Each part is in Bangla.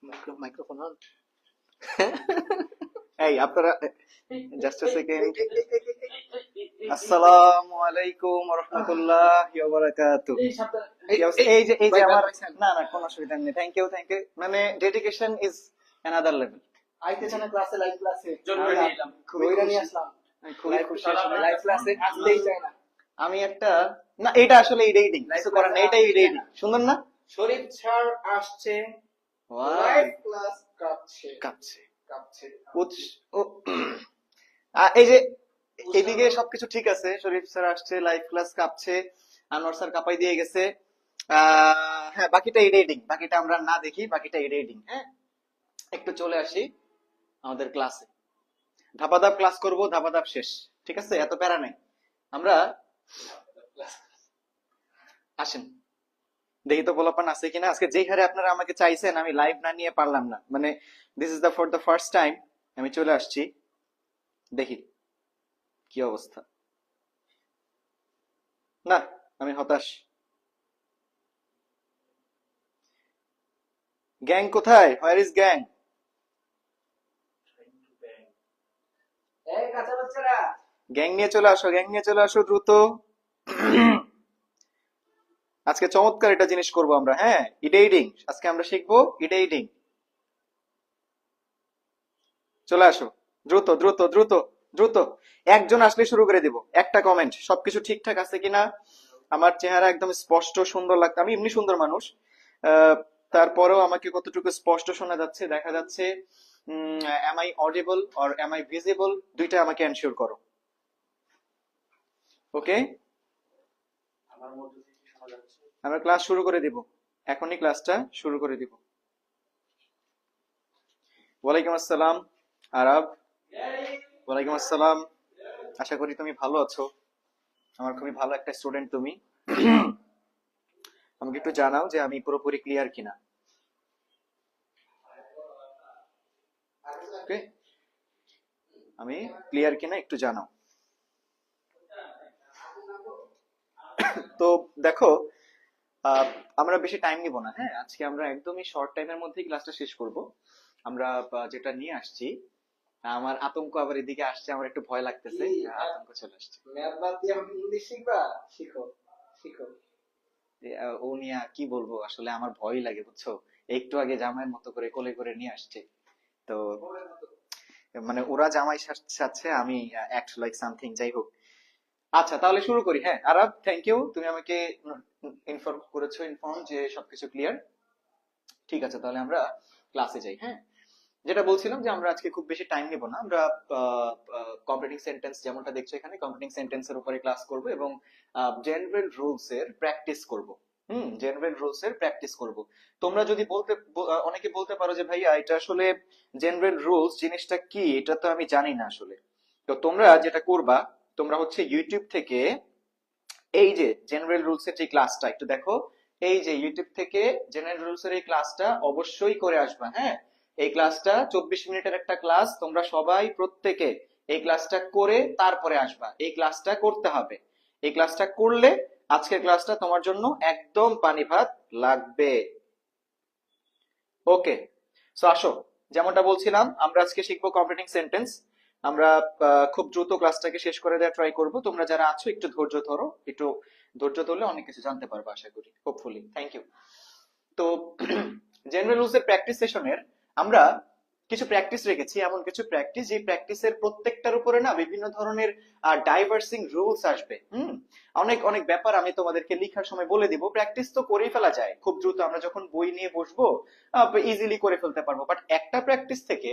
Microphone on. এই আপনারা জাস্ট আ সেকেন্ড। আসসালামু আলাইকুম ওয়া রাহমাতুল্লাহি ওয়া বারাকাতুহু। এই যে আমার না না কোনো অসুবিধা নেই। থ্যাংক ইউ মানে ডেডিকেশন ইজ অ্যানাদার লেভেল। আইতেছে না ক্লাসে, লাইভ ক্লাসে জন্য নিয়ে এলাম। খুবই নিয়ে আসলাম। আমি খুবই খুশি আসলে। লাইভ ক্লাসে আসতেই চায় না। আমি একটা না এটা আসলে রিডিং কিছু করার না, এটাই রিডিং সুন্দর না? শরীফ স্যার আসছে, লাইভ ক্লাস কাঁপছে কাঁপছে কাঁপছে। এই যে এদিকে সবকিছু ঠিক আছে, শরীফ স্যার আসছে, লাইভ ক্লাস কাঁপছে, আনোয়ার স্যার কাঁপাই দিয়ে গেছে। হ্যাঁ বাকিটা এডিটিং, বাকিটা আমরা না দেখি, বাকিটা এডিটিং। হ্যাঁ একটু চলে আসি আমাদের ক্লাসে। ধাপাধাপ ক্লাস করব, ধাপাধাপ শেষ, ঠিক আছে? এত প্যারা নেই। আমরা আসেন দেখি তো পোলাপান আছে কিনা। আজকে যেই হারে আপনারা আমাকে চাইছেন আমি লাইভ না নিয়ে পারলাম না, মানে this is for the first time আমি চলে আসছি। দেখি কি অবস্থা। না আমি হতাশ। গ্যাং কোথায়? Where is gang? এই কাঁচা বাচ্চারা, গ্যাং নিয়ে চলে আসো, গ্যাং নিয়ে চলে আসো দ্রুত। আজকে চমৎকার একটা জিনিস করব আমরা। হ্যাঁ ইডেইডিং আজকে আমরা শিখবো, ইডেইডিং। চলে আসো দ্রুত দ্রুত দ্রুত দ্রুত। একজন আসলে শুরু করে দিব। একটা কমেন্ট, সবকিছু ঠিকঠাক আছে কিনা, আমার চেহারা একদম স্পষ্ট সুন্দর লাগতো, আমি এমনি সুন্দর মানুষ, তারপরেও আমাকে কতটুকু স্পষ্ট শোনা যাচ্ছে, দেখা যাচ্ছে, am I audible or am I visible, দুইটা আমাকে এনশিওর করো। ওকে আমার মধ্যে থেকে শোনা যাচ্ছে। আমরা ক্লাস শুরু করে দিব, এখনই ক্লাসটা শুরু করে দিব। ওয়ালাইকুম আসসালাম আরব। ওয়ালাইকুম আসসালাম। আশা করি তুমি ভালো আছো। আমার খুবই ভালো একটা স্টুডেন্ট তুমি। আমাকে একটু জানাও যে আমি পুরোপুরি ক্লিয়ার কিনা। ওকে আমি ক্লিয়ার কিনা একটু জানাও। তো দেখো আমরা বেশি টাইম নিব না। হ্যাঁ আজকে আমরা একদমই শর্ট টাইমের মধ্যেই ক্লাসটা শেষ করব। আমরা যেটা নিয়ে আসছি, আমার আতঙ্ক আবার এদিকে আসছে, আমার একটু ভয় লাগতেছে, আতঙ্ক চলে আসছে। ম্যাথ বাদ দিয়ে আমি ইংলিশ শিখবা, শিখো শিখো। ও নিয়ে আর কি বলবো, আসলে আমার ভয় লাগে বুঝছো। একটু আগে জামাইয়ের মতো করে কোলে করে নিয়ে আসছে, তো মানে ওরা জামাই সাজছে, আমি অ্যাক্ট লাইক সামথিং। যাই হোক, আচ্ছা তাহলে শুরু করি। হ্যাঁ আরব থ্যাংক ইউ, তুমি আমাকে ইনফর্ম করেছো, ইনফর্ম যে সবকিছু ক্লিয়ার। ঠিক আছে তাহলে আমরা ক্লাসে যাই। হ্যাঁ যেটা বলছিলাম যে আমরা আজকে খুব বেশি টাইম নিব না, আমরা কমপ্লিটিং সেন্টেন্স যেমনটা দেখছো এখানে, কমপ্লিটিং সেন্টেন্সের উপরে ক্লাস করব এবং জেনারেল রুলস এর প্র্যাকটিস করব। জেনারেল রুলস এর প্র্যাকটিস করব। তোমরা যদি অনেকে বলতে পারো যে ভাইয়া এটা আসলে জেনারেল রুলস জিনিসটা কি, এটা তো আমি জানি না আসলে। তো তোমরা যেটা করবা, তোমরা হচ্ছে ইউটিউব থেকে এই যে জেনারেল রুলস এর যে ক্লাসটা একটু দেখো, এই যে ইউটিউব থেকে জেনারেল রুলস এর এই ক্লাসটা অবশ্যই করে আসবা। হ্যাঁ এই ক্লাসটা 24 মিনিটের একটা ক্লাস, তোমরা সবাই প্রত্যেকে এই ক্লাসটা করে তারপরে আসবা। এই ক্লাসটা করতে হবে, এই ক্লাসটা করলে আজকের ক্লাসটা তোমার জন্য একদম পানি ভাত লাগবে। ওকে সো আসো, যেমনটা বলছিলাম আমরা আজকে শিখবো কমপ্লিটিং সেন্টেন্স। আমরা খুব দ্রুত ক্লাসটাকে শেষ করে দেওয়ার ট্রাই করব। তোমরা যারা আছো একটু ধৈর্য ধরো, একটু ধৈর্য ধরলে অনেক কিছু জানতে পারবো আশা করি, হোপফুলি। Thank you. তো জেনারেল রুলস এর প্র্যাকটিস সেশনের আমরা কিছু প্র্যাকটিস রেখেছি, এমন কিছু প্র্যাকটিস যে প্র্যাকটিসের প্রত্যেকটার উপরে না বিভিন্ন ধরনের ডাইভার্সিং রুলস আসবে। অনেক অনেক ব্যাপার আমি তোমাদেরকে লেখার সময় বলে দিব। প্র্যাকটিস তো করেই ফেলা যায় খুব দ্রুত, আমরা যখন বই নিয়ে বসবো ইজিলি করে ফেলতে পারবো, বাট একটা প্র্যাকটিস থেকে,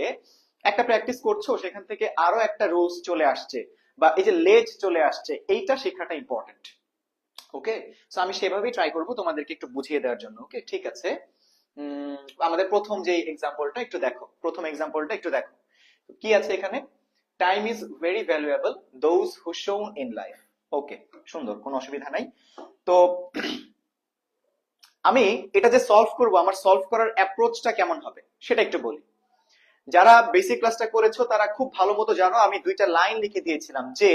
একটা প্র্যাকটিস করছো সেখান থেকে আরো একটা রুলস চলে আসছে বা এই যে লেজ চলে আসছে, এইটা শেখাটা ইম্পর্টেন্ট। ওকে সো আমি সেভাবেই ট্রাই করব তোমাদেরকে একটু বুঝিয়ে দেওয়ার জন্য। ওকে ঠিক আছে, আমাদের প্রথম যে এক্সাম্পলটা একটু দেখো, প্রথম এক্সাম্পলটা একটু দেখো কি আছে এখানে। Time is very valuable those who শোন ইন লাইফ। ওকে সুন্দর, কোনো অসুবিধা নাই। তো আমি এটা যে সলভ করব, আমার সলভ করার অ্যাপ্রোচটা কেমন হবে সেটা একটু বলি। যারা বেসিক ক্লাসটা করেছো তারা খুব ভালো মতো জানো, আমি দুইটা লাইন লিখে দিয়েছিলাম যে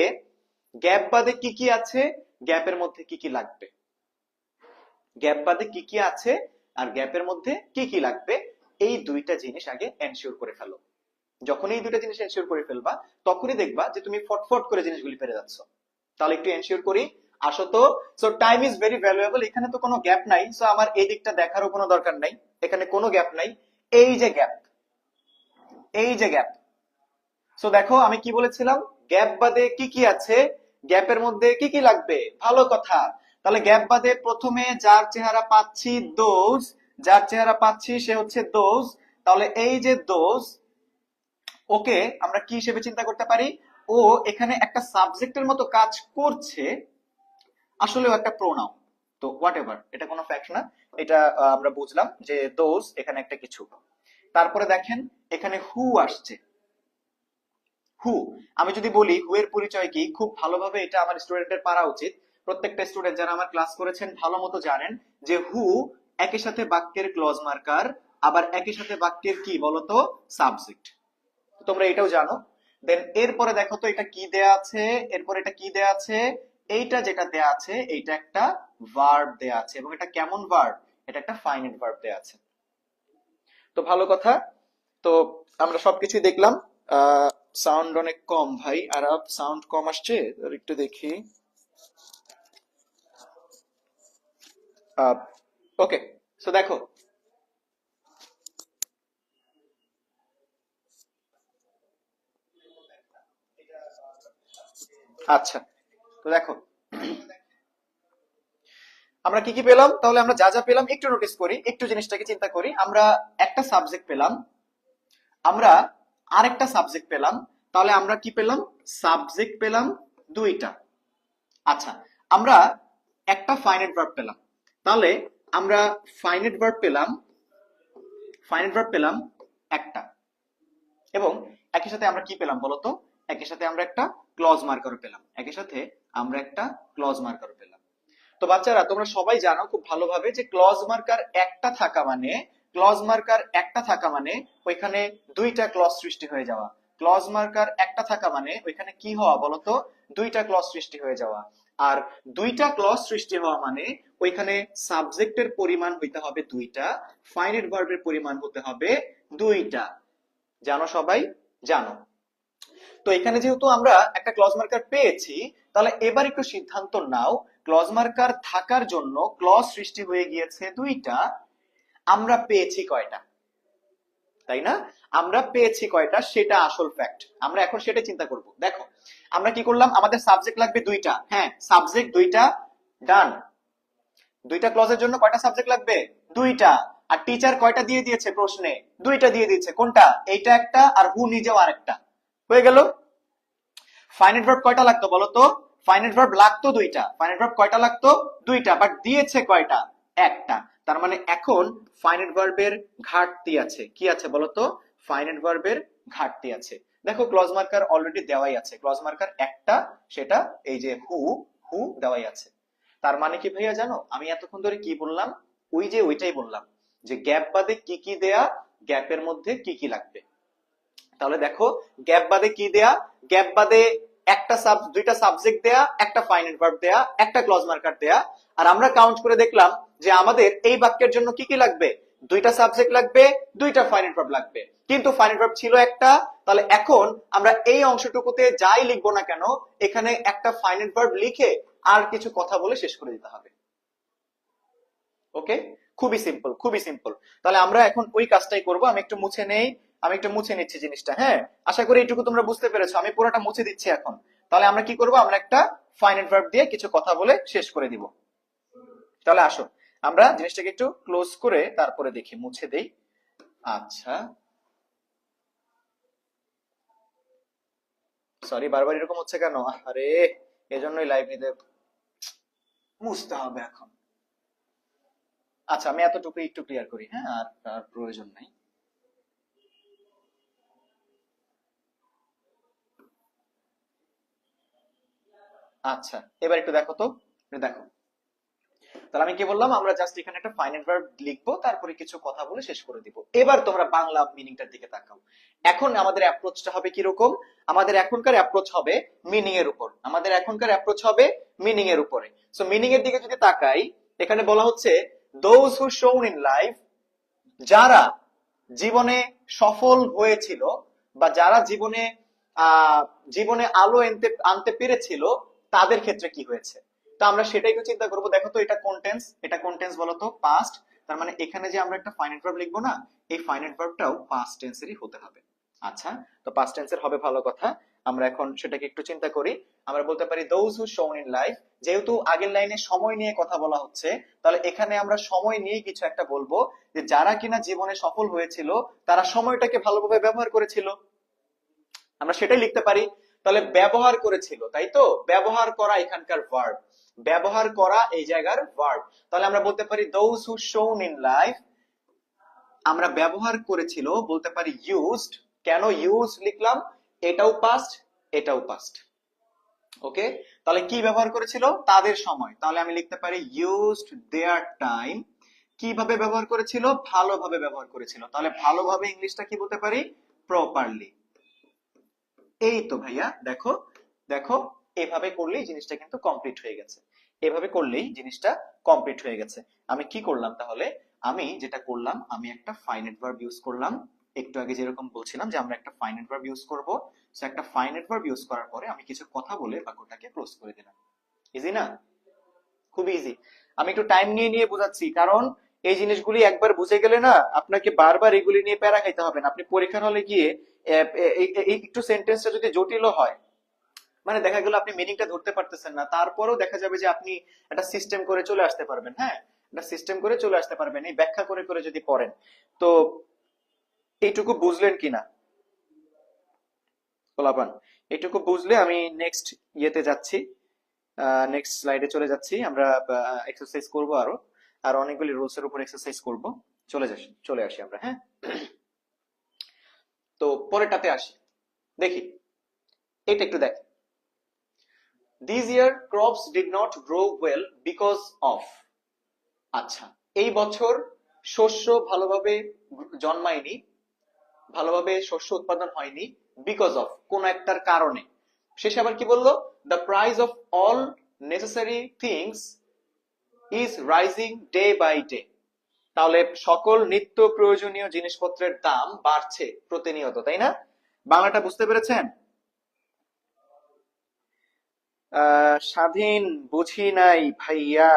গ্যাপ বাদে কি কি আছে, গ্যাপের মধ্যে কি কি লাগবে। গ্যাপ বাদে কি কি আছে আর গ্যাপের মধ্যে কি কি লাগবে, এই দুইটা জিনিস আগে এনশিওর করে ফেলো। যখন এই দুইটা জিনিস এনশিওর করে ফেলবা তখনই দেখবা যে তুমি ফটফট করে জিনিসগুলি পেরে যাচ্ছ। তাহলে একটু এনশিওর করি, আসো তো। So time is very valuable, এখানে তো কোনো গ্যাপ নাই, সো আমার এই দিকটা দেখারও কোনো দরকার নাই, এখানে কোনো গ্যাপ নাই। এই যে গ্যাপ, এই যে গ্যাপ। সো দেখো আমি কি বলেছিলাম, গ্যাপ বাদে কি কি আছে, গ্যাপের মধ্যে কি কি লাগবে, ভালো কথা। তাহলে গ্যাপ বাদে প্রথমে যার চেহারা পাচ্ছি দোজ, যার চেহারা পাচ্ছি সে হচ্ছে দোজ। তাহলে এই যে দোজ, ওকে আমরা কি হিসেবে চিন্তা করতে পারি, ও এখানে একটা সাবজেক্টের মতো কাজ করছে, আসলেও একটা প্রোনাউন। তো হোয়াট এভার, এটা কোনো ফ্যাক্ট না, এটা আমরা বুঝলাম যে দোজ এখানে একটা কিছু। তারপরে দেখেন এখানে হু আসছে, হু। আমি যদি বলি হু এর পরিচয় কি, খুব ভালোভাবে এটা আমার স্টুডেন্টের পারা উচিত। প্রত্যেকটা স্টুডেন্ট যারা আমার ক্লাস করেছেন ভালো মতো জানেন যে হু একই সাথে বাক্যের ক্লজ মার্কার, আবার একই সাথে বাক্যের কি বলতো, সাবজেক্ট। তোমরা এটাও জানো। দেন এরপরে দেখো তো এটা কি দেয়া আছে, এরপর এটা কি দেয়া আছে, এইটা যেটা দেয়া আছে এইটা একটা ভার্ব দেয়া আছে, এবং এটা কেমন ভার্ব, এটা একটা ফাইনাইট ভার্ব দেয়া আছে। তো ভালো কথা। তো আমরা সবকিছুই দেখলাম। সাউন্ড অনেক কম ভাই, আর সাউন্ড কম আসছে, আর একটু দেখি। ওকে, সো দেখো আচ্ছা, তো দেখো আমরা কি কি পেলাম, তাহলে আমরা যা যা পেলাম একটু নোটিস করি, একটু জিনিসটাকে চিন্তা করি। আমরা একটা সাবজেক্ট পেলাম, আমরা আরেকটা সাবজেক্ট পেলাম, তাহলে আমরা কি পেলাম, সাবজেক্ট পেলাম দুইটা। আচ্ছা, আমরা একটা ফাইনাইট ভার্ব পেলাম, তাহলে আমরা ফাইনাইট ভার্ব পেলাম, ফাইনাইট ভার্ব পেলাম একটা, এবং একই সাথে আমরা কি পেলাম বলতো, একই সাথে আমরা একটা ক্লজ মার্কারও পেলাম, একই সাথে আমরা একটা ক্লজ মার্কারও পেলাম। তো বাচ্চারা তোমরা সবাই জানো খুব ভালোভাবে যে ক্লজ মার্কার একটা থাকা মানে, ক্লজ মার্কার একটা থাকা মানে ওইখানে দুইটা ক্লজ সৃষ্টি হয়ে যাওয়া। ক্লজ মার্কার একটা থাকা মানে ওইখানে কি হওয়া বলতো, দুইটা ক্লজ সৃষ্টি হয়ে যাওয়া। আর দুইটা ক্লজ সৃষ্টি হওয়া মানে ওইখানে সাবজেক্টের পরিমাণ হইতে হবে দুইটা, ফাইনাইট ভার্বের পরিমাণ হতে হবে দুইটা। জানো সবাই, জানো। তো এখানে যেহেতু আমরা একটা ক্লজ মার্কার পেয়েছি, তাহলে এবার একটু সিদ্ধান্ত নাও, ক্লজ মার্কার থাকার জন্য ক্লজ সৃষ্টি হয়ে গিয়েছে দুইটা, আমরা পেয়েছি কয়টা, তাই না? আমরা পেয়েছি কয়টা সেটা আসল ফ্যাক্ট, আমরা এখন সেটা চিন্তা করব। দেখো আমরা কি করলাম, আমাদের সাবজেক্ট লাগবে দুইটা, হ্যাঁ সাবজেক্ট দুইটা, ডান। দুইটা ক্লজের জন্য কয়টা সাবজেক্ট লাগবে, দুইটা। আর টিচার কয়টা দিয়ে দিয়েছে প্রশ্নে, দুইটা দিয়ে দিয়েছে, কোনটা, এইটা একটা, আর হু নিজেও আরেকটা, হয়ে গেল। ফাইনাইট ভার্ব কয়টা লাগতো বলতো, ফাইনাইট ভার্ব লাগতো দুইটা, ফাইনাইট ভার্ব কয়টা লাগতো, দুইটা, বাট দিয়েছে কয়টা, একটা। তার মানে এখন ফাইনাইট ভার্বের ঘাটতি আছে, কি আছে বলতো, ফাইনাইট ভার্বের ঘাটতি আছে। দেখো ক্লজ মার্কার অলরেডি দেওয়াই আছে, ক্লজ মার্কার একটা, সেটা এই যে হু, হু দেওয়াই আছে। তার মানে কি ভাইয়া জানো, আমি এতক্ষণ ধরে কি বললাম, ওই যে ওইটাই বললাম যে গ্যাপ বাদে কি কি দেয়া, গ্যাপের মধ্যে কি কি লাগবে। তাহলে দেখো গ্যাপ বাদে কি দেয়া, গ্যাপ বাদে একটা দুইটা সাবজেক্ট দেয়া, একটা ফাইনাইট ভার্ব দেয়া, একটা ক্লজ মার্কার দেয়া। আর আমরা কাউন্ট করে দেখলাম যে আমাদের এই বাক্যের জন্য কি কি লাগবে, দুইটা সাবজেক্ট লাগবে, দুইটা ফাইনাইট ভার্ব লাগবে, কিন্তু ফাইনাইট ভার্ব ছিল একটা। তাহলে এখন আমরা এই অংশটুকুতে যাই লিখবো না কেন, এখানে একটা ফাইনাইট ভার্ব লিখে আর কিছু কথা বলে শেষ করে দিতে হবে। ওকে, খুবই সিম্পল, খুবই সিম্পল। তাহলে আমরা এখন ওই কাজটাই করব। আমি একটু মুছে নেই, আমি একটু মুছে নিচ্ছি জিনিসটা, হ্যাঁ আশা করি এইটুকু তোমরা বুঝতে পেরেছো, আমি পুরোটা মুছে দিচ্ছি এখন। তাহলে আমরা কি করব, আমরা একটা ফাইনাইট ভার্ব দিয়ে কিছু কথা বলে শেষ করে দিব। তাহলে আসো আমরা জিনিসটাকে একটু ক্লোজ করে তারপরে দেখি, মুছে দেই। আচ্ছা, সরি বারবার এরকম হচ্ছে কেন, আরে এজন্যই লাইভ নিতে মুছতে হবে এখন। আচ্ছা আমি এতটুকু একটু ক্লিয়ার করি, হ্যাঁ আর প্রয়োজন নাই। আচ্ছা এবার একটু দেখো তো, দেখো তাহলে আমি কি বললাম, আমরা জাস্ট এখানে একটা ফাইনাইট ভার্ব লিখবো, তারপরে কিছু কথা বলে শেষ করে দিব। এবার তোমরা বাংলা মিনিংটার দিকে তাকাও। এখন আমাদের অ্যাপ্রোচটা হবে কি রকম, আমাদের এখনকার অ্যাপ্রোচ হবে মিনিং এর উপর, আমাদের এখনকার অ্যাপ্রোচ হবে মিনিং এর উপরে। সো মিনিং এর দিকে যদি তাকাই, এখানে বলা হচ্ছে দোজ হু শোন ইন লাইফ, যারা, জীবনে সফল হয়েছিল বা যারা জীবনে জীবনে আলো আনতে আনতে পেরেছিল তাদের ক্ষেত্রে কি হয়েছে। তো আমরা সেটাই একটু চিন্তা করবো। দেখো তো এটা কোন টেন্স, এটা কোন টেন্স বলো তো? পাস্ট। তার মানে এখানে যে আমরা একটা ফাইনাইট ভার্ব লিখবো না, এই ফাইনাইট ভার্বটাও পাস্ট টেন্সেরই হতে হবে। আচ্ছা, তো পাস্ট টেন্সের হবে, ভালো কথা। আমরা এখন সেটাকে একটু চিন্তা করি। আমরা বলতে পারি দোজ হু শোন ইন লাইফ। যেহেতু আগের লাইনে সময় নিয়ে কথা বলা হচ্ছে, তাহলে এখানে আমরা সময় নিয়ে কিছু একটা বলবো, যে যারা কিনা জীবনে সফল হয়েছিল তারা সময়টাকে ভালোভাবে ব্যবহার করেছিল। আমরা সেটাই লিখতে পারি। তাহলে ব্যবহার করেছিল, তাই তো? ব্যবহার করা এখানকার ভার্ব, ব্যবহার করা এই জায়গার ভার্ব। তাহলে আমরা বলতে পারি দোজ হু শোন ইন লাইফ, আমরা ব্যবহার করেছিল, বলতে পারি ইউজড। কেন ইউজ লিখলাম? এটাও পাস্ট, এটাও পাস্ট। ওকে, তাহলে কি ব্যবহার করেছিল? তাদের সময়। তাহলে আমি লিখতে পারি ইউজড দেয়ার টাইম। কিভাবে ব্যবহার করেছিল? ভালোভাবে ব্যবহার করেছিল। তাহলে ভালোভাবে ইংলিশটা কি বলতে পারি? প্রপারলি। এই তো ভাইয়া, দেখো দেখো, এভাবে করলেই জিনিসটা কিন্তু কমপ্লিট হয়ে গেছে। এভাবে করলেই জিনিসটা কমপ্লিট হয়ে গেছে। আমি কি করলাম তাহলে? আমি যেটা করলাম, আমি একটা ফাইনাইট ভার্ব ইউজ করলাম। একটু আগে যেরকম বলছিলাম যে আমরা একটা ফাইনাইট ভার্ব ইউজ করব, সো একটা ফাইনাইট ভার্ব ইউজ করার পরে আমি কিছু কথা বলে বাক্যটাকে ক্লোজ করে দিলাম। ইজি না? খুব ইজি। আমি একটু টাইম নিয়ে নিয়ে বোঝাচ্ছি, কারণ এই জিনিসগুলি একবার বুঝে গেলে না আপনাকে বারবার এগুলি নিয়ে প্যারা খাইতে হবে না। আপনি পরীক্ষার হলে গিয়ে একটু সেন্টেন্সটা যদি জটিলও হয়, মানে দেখা গেল আপনি মিনিংটা ধরতে পারতেছেন না, তারপরেও দেখা যাবে যে আপনি একটা সিস্টেম করে চলে আসতে পারবেন। হ্যাঁ, একটা সিস্টেম করে চলে আসতে পারবেন এই ব্যাখ্যা করে করে যদি পড়েন। তো এইটুকু বুঝলেন কিনা পোলাপান? এইটুকু বুঝলে আমি নেক্সট ইয়েতে যাচ্ছি, নেক্সট স্লাইডে চলে যাচ্ছি। আমরা এক্সারসাইজ করব, আরো আর অনেকগুলি রুলস এর উপর এক্সারসাইজ করব। চলে আসি আমরা। হ্যাঁ, তো পরেরটাতে আসি, দেখি এটা একটু দেখ। This year crops did not grow well because of। আচ্ছা, এই বছর শস্য ভালোভাবে জন্মায়নি, ভালোভাবে শস্য উৎপাদন হয়নি, বিকজ অফ, কোন একটার কারণে। শেষে আবার কি বললো? The price of all necessary things is rising day by day. তাহলে সকল নিত্য প্রয়োজনীয় জিনিসপত্রের দাম বাড়ছে প্রতিনিয়ত, তাই না? বাংলাটা বুঝতে পেরেছেন? স্বাধীন, বুঝি নাই ভাইয়া।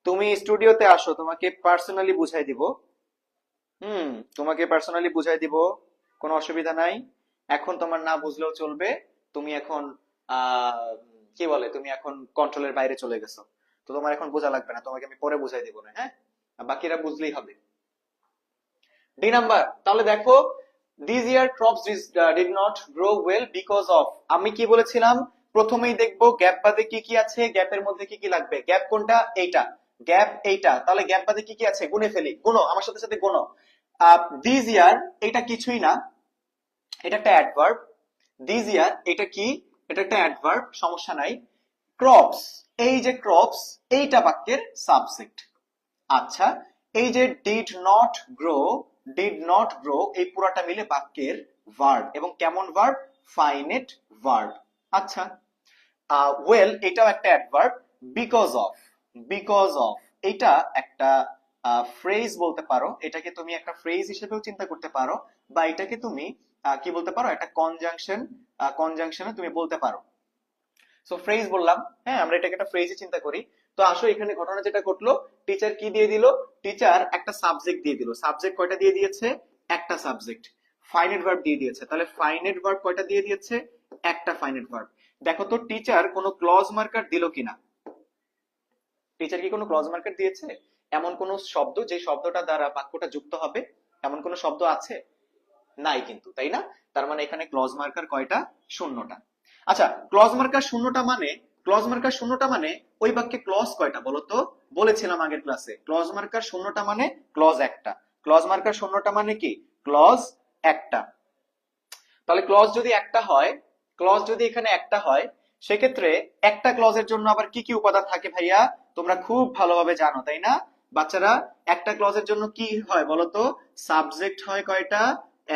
তুমি স্টুডিওতে আসো, তোমাকে পার্সোনালি বুঝাই দিব। তোমাকে পার্সোনালি বুঝাই দিব, কোনো অসুবিধা নাই। এখন তোমার না বুঝলেও চলবে। তুমি এখন কি বলে, তুমি এখন কন্ট্রোলের বাইরে চলে গেছো, তো তোমার এখন বোঝা লাগবে না, তোমাকে আমি পরে বুঝাই দিব না। হ্যাঁ, বাকিরা বুঝলেই হবে। ডি নাম্বার, তাহলে দেখো this year crops did not grow well because of. আমি কি বলেছিলাম? প্রথমেই দেখবো গ্যাপ বাদে কি কি আছে, গ্যাপের মধ্যে কি কি লাগবে। গ্যাপ কোনটা? এইটা। গ্যাপ এইটা। তাহলে গ্যাপ বাদে কি কি আছে গুনে ফেলি। গুনো, আমার সাথে সাথে গুনো। দিস ইয়ার এটা কিছুই না, এটা একটা অ্যাডভার্ব। দিস ইয়ার এটা কি? এটা একটা অ্যাডভার্ব, সমস্যা নাই। ক্রপস, এই যে ক্রপস, এইটা বাক্যের সাবজেক্ট। আচ্ছা, এই যে did not grow, did not grow, এই পুরাটা মিলে বাক্যের ভার্ব, এবং কেমন ভার্ব? Finite verb. আচ্ছা, ওয়েল এটাও একটা adverb. Because of, because of এটা একটা ফ্রেজ বলতে পারো, এটাকে তুমি একটা ফ্রেজ হিসেবেও চিন্তা করতে পারো, বা এটাকে তুমি কি বলতে পারো? একটা কনজাংশন, কনজাংশনে তুমি বলতে পারো। সো ফ্রেজ বললাম, হ্যাঁ, আমরা এটাকে একটা ফ্রেজে চিন্তা করি। তো আসো, এখানে ঘটনা যেটা ঘটলো, টিচার কি দিয়ে দিল? টিচার একটা সাবজেক্ট দিয়ে দিল। সাবজেক্ট কয়টা দিয়ে দিয়েছে? একটা সাবজেক্ট। ফাইনাইট ভার্ব দিয়ে দিয়েছে। তাহলে ফাইনাইট ভার্ব কয়টা দিয়ে দিয়েছে? একটা ফাইনাইট ভার্ব। দেখো তো টিচার কোনো ক্লজ মার্কার দিল কিনা। টিচার কি কোনো ক্লজ মার্কার দিয়েছে? এমন কোন শব্দ যে শব্দটা দ্বারা বাক্যটা যুক্ত হবে, এমন কোন শব্দ আছে? নাই কিন্তু, তাই না? তার মানে এখানে ক্লজ মার্কার কয়টা? শূন্যটা। আচ্ছা, ক্লজ মার্কার শূন্যটা মানে, ক্লজ মার্কার শূন্যটা মানে ওই বাক্যে ক্লজ কয়টা বলতো? বলেছিলাম আগের ক্লাসে, ক্লজ মার্কার শূন্যটা মানে ক্লজ একটা। ক্লজ মার্কার শূন্যটা মানে কি? ক্লজ একটা। তাহলে ক্লজ যদি একটা হয়, ক্লজ যদি এখানে একটা হয়, সেক্ষেত্রে একটা ক্লজের জন্য আবার কি কি উপাদান থাকে ভাইয়া? তোমরা খুব ভালোভাবে জানো, তাই না বাচ্চারা? একটা ক্লজের জন্য কি হয় বলতো? সাবজেক্ট হয় কয়টা?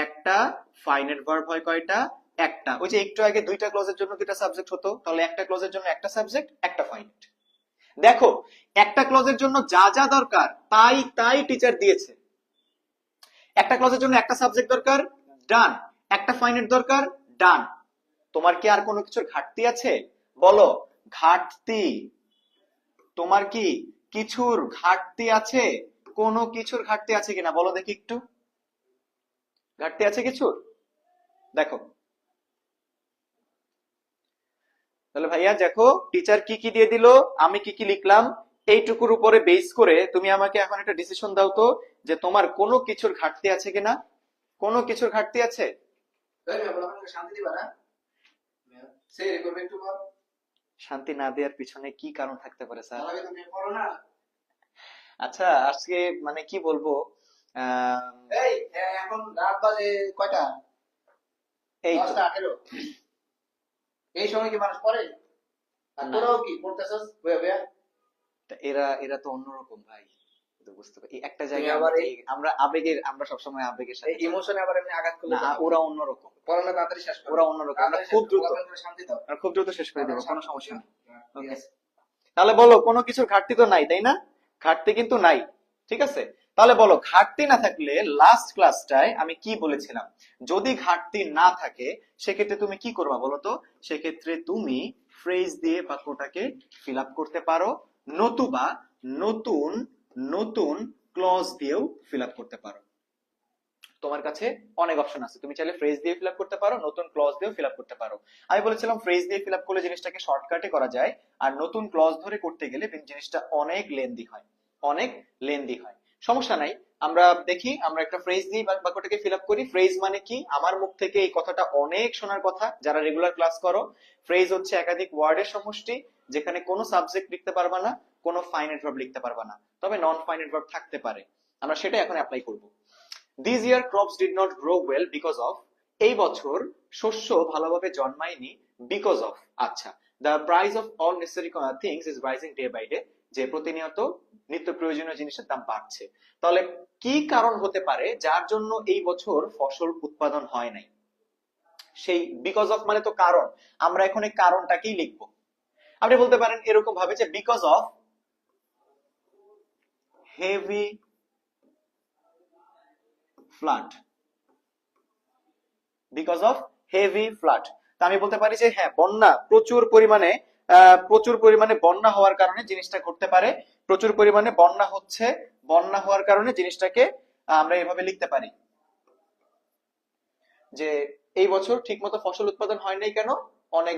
একটা। ফাইনাইট ভার্ব হয় কয়টা? একটা। ওই যে একটু আগে দুইটা ক্লজের জন্য দুইটা সাবজেক্ট হতো, তাহলে একটা ক্লজের জন্য একটা সাবজেক্ট, একটা ফাইনাইট। দেখো, একটা ক্লজের জন্য যা যা দরকার তাই তাই টিচার দিয়েছে। একটা ক্লজের জন্য একটা সাবজেক্ট দরকার, ডান। একটা ফাইনাইট দরকার, ডান। তোমার কি আর কোনো কিছুর ঘাটতি আছে? বলো, ঘাটতি। তোমার কি কিছুর ঘাটতি আছে? কোনো কিছুর ঘাটতি আছে কিনা বলো দেখি একটু। ঘাটতি আছে কিছুর? দেখো তাহলে ভাইয়া দেখো, টিচার কি কি দিয়ে দিল, আমি কি কি লিখলাম, এইটুকুর উপরে বেস করে তুমি আমাকে এখন একটা ডিসিশন দাও তো, যে তোমার কোনো কিছুর ঘাটতি আছে কিনা। কোনো কিছুর ঘাটতি আছে? শান্তি দিবা না? সে রে করবে একটু বল। শান্তি না দেওয়ার পিছনে কি কারণ থাকতে পারে স্যার? তাহলে তুমি পড়ো না। আচ্ছা আজকে মানে কি বলবো, আহ, এই এখন রাত বাজে কয়টা? এই তো 10টা 18। এই সময় কি মানুষ পড়ে? আর না। তোরাও কি পড়তেছস বয়া বয়া? এরা এরা তো অন্যরকম ভাই, তো বুঝতে পারি একটা তুমি জায়গায় আবার আমরা আবেগের, আমরা সবসময় আবেগের সাথে চলি। ইমোশনে আবার এমনি আঘাত করলে না, তো হবে ওরা না। অন্যরকম, পড়ানো তাড়াতাড়ি শেষ করো। ওরা অন্যরকম। আমরা তাড়াতাড়ি খুব শেষ করো, দ্রুত, বলার জন্য শান্তি দাও। আমরা খুব দ্রুত শেষ করে দেবো, কোনো তাড়াতাড়ি সমস্যা নেই। হ্যাঁ, ঠিক ওকে, আছে। তাহলে বলো কোনো কিছুর ঘাটতি তো নাই, তাই না? ঘাটতি কিন্তু নাই, ঠিক আছে। তাহলে বলো ঘাটতি না থাকলে, লাস্ট ক্লাসটায় আমি কি বলেছিলাম, যদি ঘাটতি না থাকে সেক্ষেত্রে তুমি কি করবা বলো তো? সেক্ষেত্রে তুমি ফ্রেজ দিয়ে বাক্যটাকে ফিল আপ করতে পারো, নতুবা নতুন নতুন ক্লজ দিয়েও ফিল আপ করতে পারো। তোমার কাছে অনেক অপশন আছে, তুমি চাইলে ফ্রেজ দিয়ে ফিল আপ করতে পারো, নতুন ক্লজ দিয়েও ফিল আপ করতে পারো। আমি বলেছিলাম ফ্রেজ দিয়ে ফিল আপ করলে জিনিসটাকে শর্টকাটে করা যায়, আর নতুন ক্লজ ধরে করতে গেলে জিনিসটা অনেক লেন্দি হয়, অনেক লেন্দি হয়। সমস্যা নাই, আমরা দেখি, আমরা একটা ফ্রেজ দিয়ে বাক্যটাকে ফিল আপ করি। ফ্রেজ মানে কি? আমার মুখ থেকে এই কথাটা অনেক শোনার কথা যারা রেগুলার ক্লাস করো। ফ্রেজ হচ্ছে একাধিক ওয়ার্ডের সমষ্টি, যেখানে কোনো সাবজেক্ট লিখতে পারবা না, কোনো ফাইনাইট ভার্ব লিখতে পারবা না, তবে নন ফাইনাইট ভার্ব থাকতে পারে। আমরা সেটা এখন অ্যাপ্লাই করব। This year crops did not grow well because of, এই বছর শস্য ভালোভাবে জন্মায়নি because of, আচ্ছা, the price of all necessary things is rising day by day, যে প্রতিনিয়ত নিত্য প্রয়োজনীয় জিনিসের দাম বাড়ছে। তাহলে কি কারণ হতে পারে যার জন্য এই বছর ফসল উৎপাদন হয় নাই? সেই because of মানে তো কারণ, আমরা এখন এই কারণটাকেই লিখবো। আপনি বলতে পারেন এরকম ভাবে যে because of heavy flood, because of heavy flood. তা আমি বলতে পারি যে হ্যাঁ, বন্যা প্রচুর পরিমাণে বন্যা হওয়ার কারণে জিনিসটা ঘটতে পারে। প্রচুর পরিমাণে বন্যা হচ্ছে, বন্যা হওয়ার কারণে জিনিসটাকে আমরা এভাবে লিখতে পারি যে এই বছর ঠিকমতো ফসল উৎপাদন হয় নাই কেন? অনেক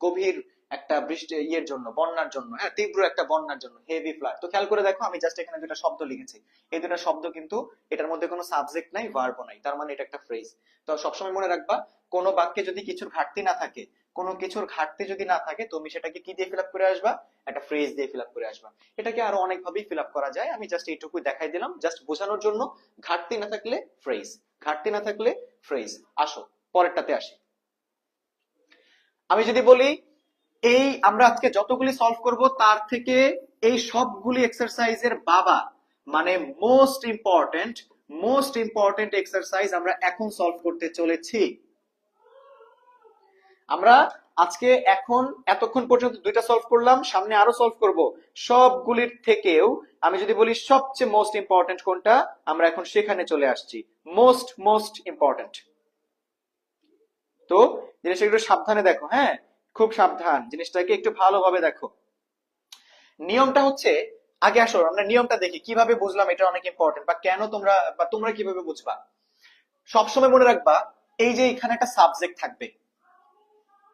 গভীর একটা বৃষ্টি ইয়ের জন্য, বন্যার জন্য, হ্যাঁ, তীব্র একটা বন্যার জন্য, হেভি ফ্লাড। তো খেয়াল করে দেখো, আমি জাস্ট এখানে দুটো শব্দ লিখেছি, এই দুটো শব্দ কিন্তু এটার মধ্যে কোনো সাবজেক্ট নাই, ভার্বও নাই, তার মানে এটা একটা ফ্রেজ। তো সবসময় মনে রাখবা, কোনো বাক্যে যদি কিছুর ঘাটতি না থাকে, কোনো কিছুর ঘাটতি যদি না থাকে, তুমি সেটাকে কি দিয়ে ফিল আপ করে আসবা? একটা ফ্রেজ দিয়ে ফিল আপ করে আসবা। এটাকে আরো অনেক ভাবেই ফিল আপ করা যায়, আমি জাস্ট এইটুকুই দেখাই দিলাম, জাস্ট বোঝানোর জন্য। ঘাটতি না থাকলে ফ্রেজ, ঘাটতি না থাকলে ফ্রেজ। আসো পরেরটাতে আসি। আমি যদি বলি, এই আমরা আজকে যতগুলি সলভ করব তার থেকে এই সবগুলি এক্সারসাইজের বাবা, মানে মোস্ট ইম্পর্টেন্ট এক্সারসাইজ আমরা এখন সলভ করতে চলেছি। আমরা আজকে এখন এতক্ষণ পর্যন্ত দুইটা সলভ করলাম, সামনে আরো সলভ করব। সবগুলির থেকেও আমি যদি বলি সবচেয়ে মোস্ট ইম্পর্টেন্ট কোনটা, আমরা এখন সেখানে চলে আসছি। Most important. তো জিনিসটা একটু সাবধানে দেখো, হ্যাঁ, খুব সাবধান, জিনিসটাকে একটু ভালোভাবে দেখো। নিয়মটা হচ্ছে, আগে আসো আমরা নিয়মটা দেখি, কিভাবে বুঝলাম এটা অনেক ইম্পর্টেন্ট, বা কেন তোমরা কিভাবে বুঝবা। সবসময় মনে রাখবা, এই যে এখানে একটা সাবজেক্ট থাকবে,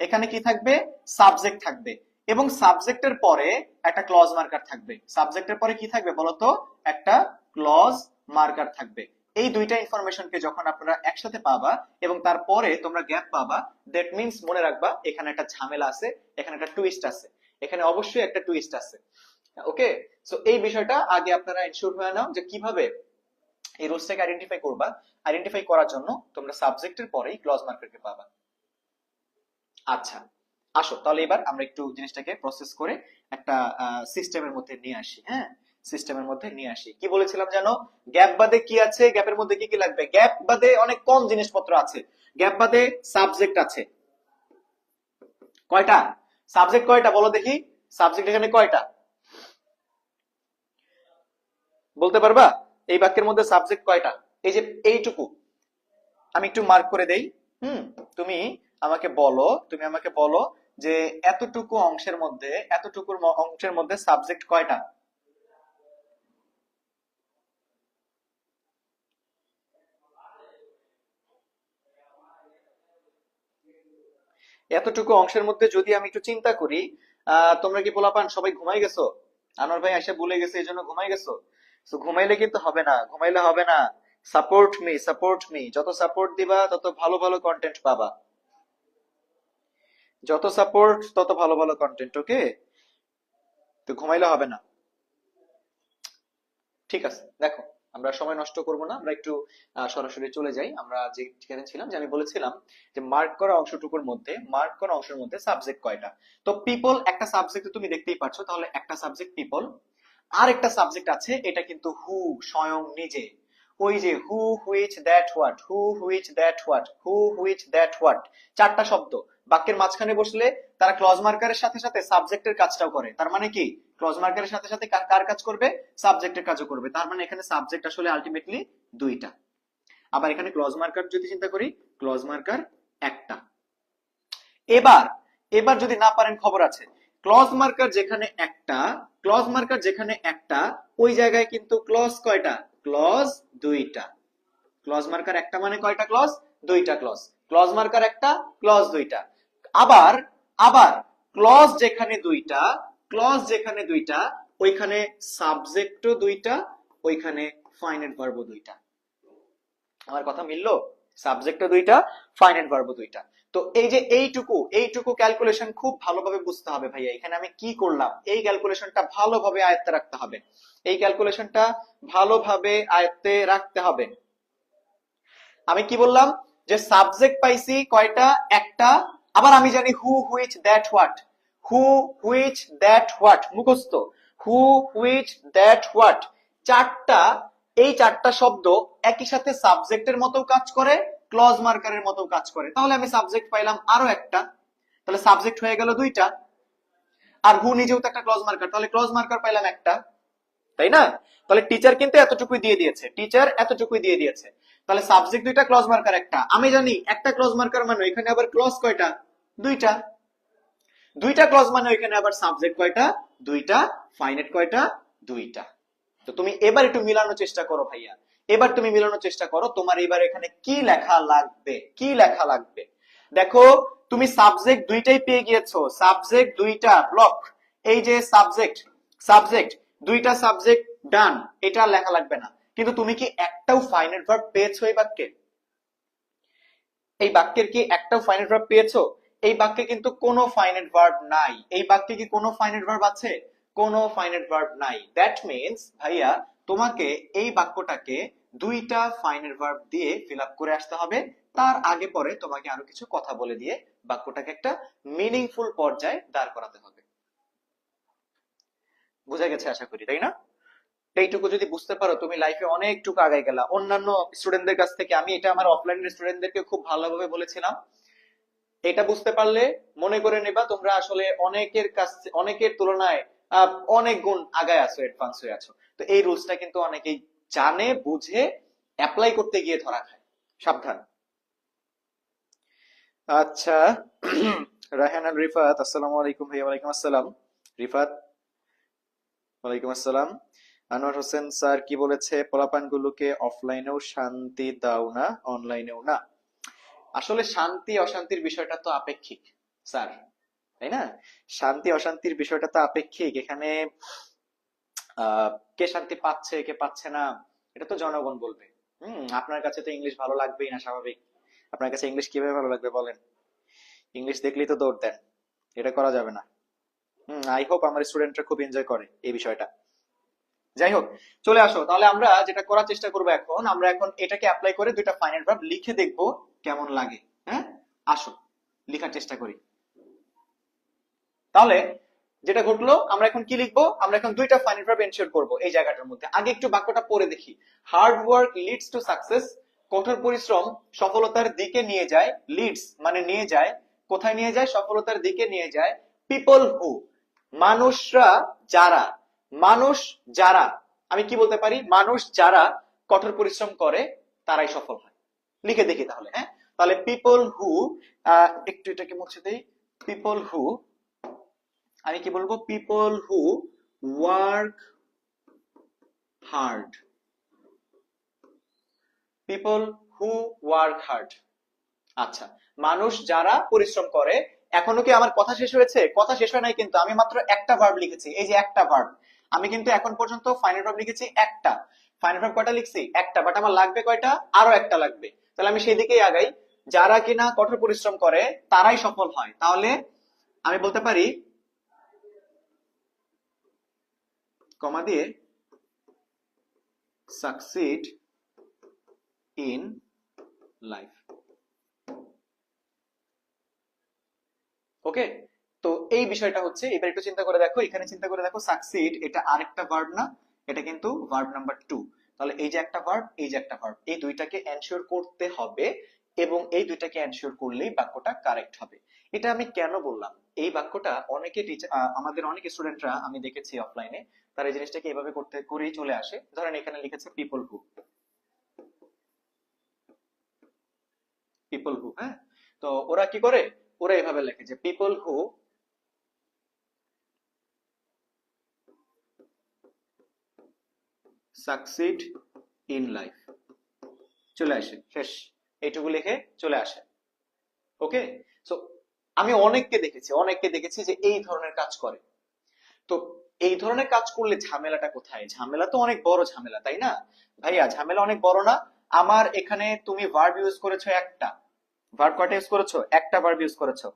এখানে কি থাকবে? সাবজেক্ট থাকবে, এবং সাবজেক্টের পরে একটা ক্লজ মার্কার থাকবে। সাবজেক্টের পরে কি থাকবে বলতো? একটা ক্লজ মার্কার থাকবে। এই দুইটা ইনফরমেশনকে যখন আপনারা একসাথে পাবা এবং তারপরে তোমরা গ্যাপ পাবা, দ্যাট মিন্স মনে রাখবা এখানে একটা ঝামেলা আছে, এখানে একটা টুইস্ট আছে, এখানে অবশ্যই একটা টুইস্ট আছে। ওকে, সো এই বিষয়টা আগে আপনারা এনশিওর হয়ে নাও যে কিভাবে এই রুলসটাকে আইডেন্টিফাই করবা। আইডেন্টিফাই করার জন্য তোমরা সাবজেক্টের পরেই ক্লজ মার্কারকে পাবা। আচ্ছা, আসো তাহলে এবার আমরা একটু জিনিসটাকে প্রসেস করে একটা সিস্টেমের মধ্যে নিয়ে আসি। হ্যাঁ, সিস্টেমের মধ্যে নিয়ে আসি। কি বলেছিলাম জানো? গ্যাপ বাদে কি আছে? গ্যাপের মধ্যে কি কি লাগবে? গ্যাপ বাদে অনেক কম জিনিসপত্র আছে। গ্যাপ বাদে সাবজেক্ট আছে। কয়টা সাবজেক্ট? কয়টা বলো দেখি, সাবজেক্ট এখানে কয়টা বলতে পারবা? এই বাক্যের মধ্যে সাবজেক্ট কয়টা? এই যে এইটুকু আমি একটু মার্ক করে দেই। তুমি আমাকে বলো যে এতটুকু অংশের মধ্যে সাবজেক্ট কয়টা? এতটুকু অংশের মধ্যে যদি আমি একটু চিন্তা করি, তোমরা কি পোলাপান সবাই ঘুমাই গেছো? আনোয়ার ভাই এসে বলে গেছে এই জন্য ঘুমাই গেছো? তো ঘুমাইলে কিন্তু হবে না, ঘুমাইলে হবে না। সাপোর্ট মি, যত সাপোর্ট দিবা তত ভালো ভালো কন্টেন্ট পাবা। যত সাপোর্ট তত ভালো ভালো কন্টেন্ট, ওকে? তো ঘুমাইলে হবে না। ঠিক আছে, দেখো আমরা সময় নষ্ট করব না, আমরা একটু সরাসরি চলে যাই। আমরা যেখানে ছিলাম, যে আমি বলেছিলাম যে মার্ক করা অংশের মধ্যে সাবজেক্ট কয়টা। তো পিপল একটা সাবজেক্ট তুমি দেখতেই পাচ্ছ, তাহলে একটা সাবজেক্ট পিপল। আর একটা সাবজেক্ট আছে, এটা কিন্তু হু, স্বয়ং নিজে। ওই যে হু which that what, who which that what, who which that what, চারটা শব্দ বাক্যের মাঝখানে বসলে তারা ক্লজ মার্কারের সাথে সাথে সাবজেক্টের কাজটাও করে। তার মানে কি, ক্লজ মার্কারের সাথে সাথে কার কাজ করবে? সাবজেক্টের কাজও করবে। তার মানে এখানে সাবজেক্ট আসলে আলটিমেটলি দুইটা। আবার এখানে ক্লজ মার্কার যদি চিন্তা করি, ক্লজ মার্কার একটা। এবার এবার যদি না পারেন, খবর আছে, ক্লজ মার্কার যেখানে একটা, ওই জায়গায় কিন্তু ক্লজ কয়টা? ক্লজ দুইটা। ক্লজ মার্কার একটা মানে কয়টা ক্লজ? দুইটা ক্লজ। ক্লজ মার্কার একটা, ক্লজ দুইটা। আবার আবার ক্লজ যেখানে দুইটা, ওইখানে সাবজেক্টও দুইটা, ওইখানে ফাইনাইট ভার্বও দুইটা। আমার কথা মিললো? সাবজেক্টও দুইটা, ফাইনাইট ভার্বও দুইটা। তো এই যে এইটুকু ক্যালকুলেশন খুব ভালোভাবে বুঝতে হবে ভাইয়া। এখানে আমি কি করলাম, এই ক্যালকুলেশনটা ভালোভাবে আয়ত্তে রাখতে হবে। এই ক্যালকুলেশনটা ভালোভাবে আয়ত্তে রাখতে হবে। আমি কি বললাম যে সাবজেক্ট পাইছি কয়টা? একটা। আবার আমি জানি হু which that what, who which that what মুখস্থ, হু হুইচ দ্যাট হোয়াট, চারটা। এই চারটা শব্দ একই সাথে সাবজেক্টের মতো কাজ করে, ক্লজ মার্কারের মতো কাজ করে। তাহলে আমি সাবজেক্ট পাইলাম আরো একটা, তাহলে সাবজেক্ট হয়ে গেল দুইটা। আর হু নিজেও তো একটা ক্লজ মার্কার, তাহলে ক্লজ মার্কার পাইলাম একটা, তাই না? তাহলে টিচার কিন্তু এতটুকুই দিয়ে দিয়েছে। তাহলে সাবজেক্ট দুইটা, ক্লজ মার্কার একটা। আমি জানি একটা ক্লজ মার্কার মানে এখানে আবার ক্লজ কয়টা? দুইটা। দুইটা ক্লজ মানে এখানে আবার সাবজেক্ট কয়টা? দুইটা। ফাইনাইট কয়টা? দুইটা। তো তুমি এবার একটু মিলানোর চেষ্টা করো ভাইয়া, এবার তুমি মিলানোর চেষ্টা করো। তোমার এবার এখানে কি লেখা লাগবে? দেখো, তুমি সাবজেক্ট দুইটাই পেয়ে গিয়েছো, সাবজেক্ট দুইটা ব্লক। এই যে সাবজেক্ট দুইটা সাবজেক্ট ডান, এটা লেখা লাগবে না। কিন্তু তুমি কি একটাও ফাইনাইট ভার্ব পেয়েছো এই বাক্যে? এই বাক্যের কি একটাও ফাইনাইট ভার্ব পেয়েছো? এই বাক্যে কিন্তু কোনো ফাইনাইট ভার্ব নাই। এই বাক্যে কি কোনো ফাইনাইট ভার্ব আছে? কোনো ফাইনাইট ভার্ব নাই। দ্যাট মিন্স ভাইয়া, তোমাকে এই বাক্যটাকে দুইটা ফাইনাইট ভার্ব দিয়ে ফিল আপ করে আসতে হবে। তার আগে পরে তোমাকে আরো কিছু কথা বলে দিয়ে বাক্যটাকে একটা মিনিংফুল পর্যায়ে দাঁড় করাতে হবে। বুঝা গেছে আশা করি, তাই না? এইটুকু যদি বুঝতে পারো, তুমি লাইফে অনেকটুকু আগায় গেলা অন্যান্য স্টুডেন্টদের কাছ থেকে। আমি এটা আমার অফলাইনের স্টুডেন্টদেরকে খুব ভালোভাবে বলেছিলাম। এটা বুঝতে পারলে মনে করে নেবা তোমরা আসলে অনেকের তুলনায় অনেক গুণ আগায় আছো, অ্যাডভান্স হয়ে আছো। তো এই রুলসটা কিন্তু অনেকেই জানে, বুঝে, অ্যাপ্লাই করতে গিয়ে ধরা খায়। সাবধান। আচ্ছা, রায়হান আল রিফাত, আসসালামু আলাইকুম ভাইয়া। ওয়ালাইকুম আসসালাম। রিফাত, ওয়ালাইকুম আসসালাম। আনোয়ার হোসেন স্যার কি বলেছে, পোলাপানগুলোকে অফলাইনেও শান্তি দাও না, অনলাইনেও না। আসলে শান্তি অশান্তির বিষয়টা তো আপেক্ষিক স্যার, তাই না? শান্তি অশান্তির বিষয়টা তো আপেক্ষিক। এখানে কে শান্তি পাচ্ছে কে পাচ্ছে না, এটা তো জনগণ বলবে। আপনার কাছে তো ইংলিশ ভালো লাগবেই না, স্বাভাবিক। আপনার কাছে ইংলিশ কিভাবে ভালো লাগবে বলেন? ইংলিশ দেখলেই তো দৌড় দেন, এটা করা যাবে না। আই হোপ আমার স্টুডেন্টরা খুব এনজয় করে এই বিষয়টা। যাই হোক, চলে আসো তাহলে। আমরা যেটা করার চেষ্টা করবো এখন, আমরা এখন এটাকে অ্যাপ্লাই করে দুইটা ফাইনাইট ভার্ব লিখে দেখবো কেমন লাগে। হ্যাঁ, আসো লেখার চেষ্টা করি। তাহলে যেটা ঘটলো, আমরা এখন কি লিখবো? আমরা এখন দুইটা ফাইনাইট ভার্ব এনশিওর করব এই জায়গাটার মধ্যে। আগে একটু বাক্যটা পড়ে দেখি। Hard work leads to success, কঠোর পরিশ্রম সফলতার দিকে নিয়ে যায়। লিডস মানে নিয়ে যায়, কোথায় নিয়ে যায়? সফলতার দিকে নিয়ে যায়। পিপল হু, মানুষরা যারা, মানুষ যারা আমি কি বলতে পারি, মানুষ যারা কঠোর পরিশ্রম করে তারাই সফল হয়। লিখে দেখি তাহলে, হ্যাঁ। তাহলে পিপল হু, একটু এটাকে মুছে দেই, পিপল হু, আমি কি বলবো, people who work hard, people who work hard. আচ্ছা, মানুষ যারা পরিশ্রম করে। এখনো কি আমার কথা শেষ হয়েছে? কথা শেষ হয় নাই কিন্তু, আমি মাত্র একটা ভার্ব লিখেছি, এই যে একটা ভার্ব। আমি কিন্তু এখন পর্যন্ত ফাইনাল ভার্ব লিখেছি একটা। ফাইনাল ভার্ব কয়টা লিখছি? একটা, বাট আমার লাগবে কয়টা? আরো একটা লাগবে। তাহলে আমি সেই দিকেই আগাই। যারা কিনা কঠোর পরিশ্রম করে তারাই সফল হয়। তাহলে আমি বলতে পারি কমা দিয়ে সাকসিড ইন লাইফ। ওকে, তো এই বিষয়টা হচ্ছে, এবার একটু চিন্তা করে দেখো, এখানে চিন্তা করে দেখো, সাকসিড এটা আরেকটা ভার্ব না, এটা কিন্তু ভার্ব নাম্বার 2। তাহলে এই যে একটা ভার্ব, এই যে একটা ভার্ব, এই দুইটাকে এনশিওর করতে হবে, এবং এই দুইটাকে এনশিওর করলেই বাক্যটা কারেক্ট হবে। এটা আমি কেন বললাম? এই বাক্যটা অনেকে আমাদের অনেক স্টুডেন্টরা আমি দেখেছি অফলাইনে, তারা এই জিনিসটাকে এভাবে করতে করেই চলে আসে। ধরেন এখানে লিখেছে পিপল হু, পিপল হু, হ্যাঁ। তো ওরা কি করে? ওরা এভাবে লেখে যে people who succeed in life, চলে আসে, শেষ, এইটুকু লিখে চলে আসে। ওকে, সো আমি অনেককে দেখেছি যে এই ধরনের কাজ করে। তো এই ধরনের কাজ করলে ঝামেলাটা কোথায়? ঝামেলা তো অনেক বড় ঝামেলা, তাই না ভাইয়া? ঝামেলা অনেক বড় না? আমার এখানে তুমি ভার্ব ইউজ করেছো একটা, ভার্ব কয়টা ইউজ করেছো? একটা ভার্ব ইউজ করেছো।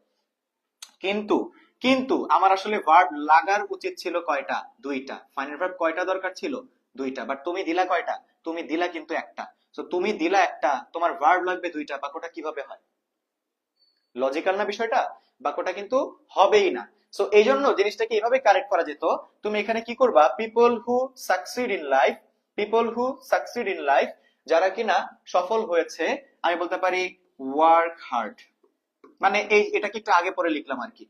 কিন্তু কিন্তু আমার আসলে ভার্ব লাগার উচিত ছিল কয়টা? দুইটা। ফাইনাল ভার্ব কয়টা দরকার ছিল? দুইটা। বাট তুমি দিলা কয়টা? তুমি দিলা কিন্তু একটা। তো তুমি দিলা একটা, তোমার ভার্ব লাগবে দুইটা, বাক্যটা কিভাবে হয়? লজিক্যাল না বিষয়টা? বাক্যটা কিন্তু হবেই না। সো এই জন্য জিনিসটাকে এইভাবে কারেক্ট করা যেত। তুমি এখানে কি করবা, people who succeed in life, people who succeed in life, যারা কিনা সফল হয়েছে, আমি বলতে পারি ওয়ার্ক হার্ড। মানে এই এটাকে একটু আগে পরে লিখলাম আর কি,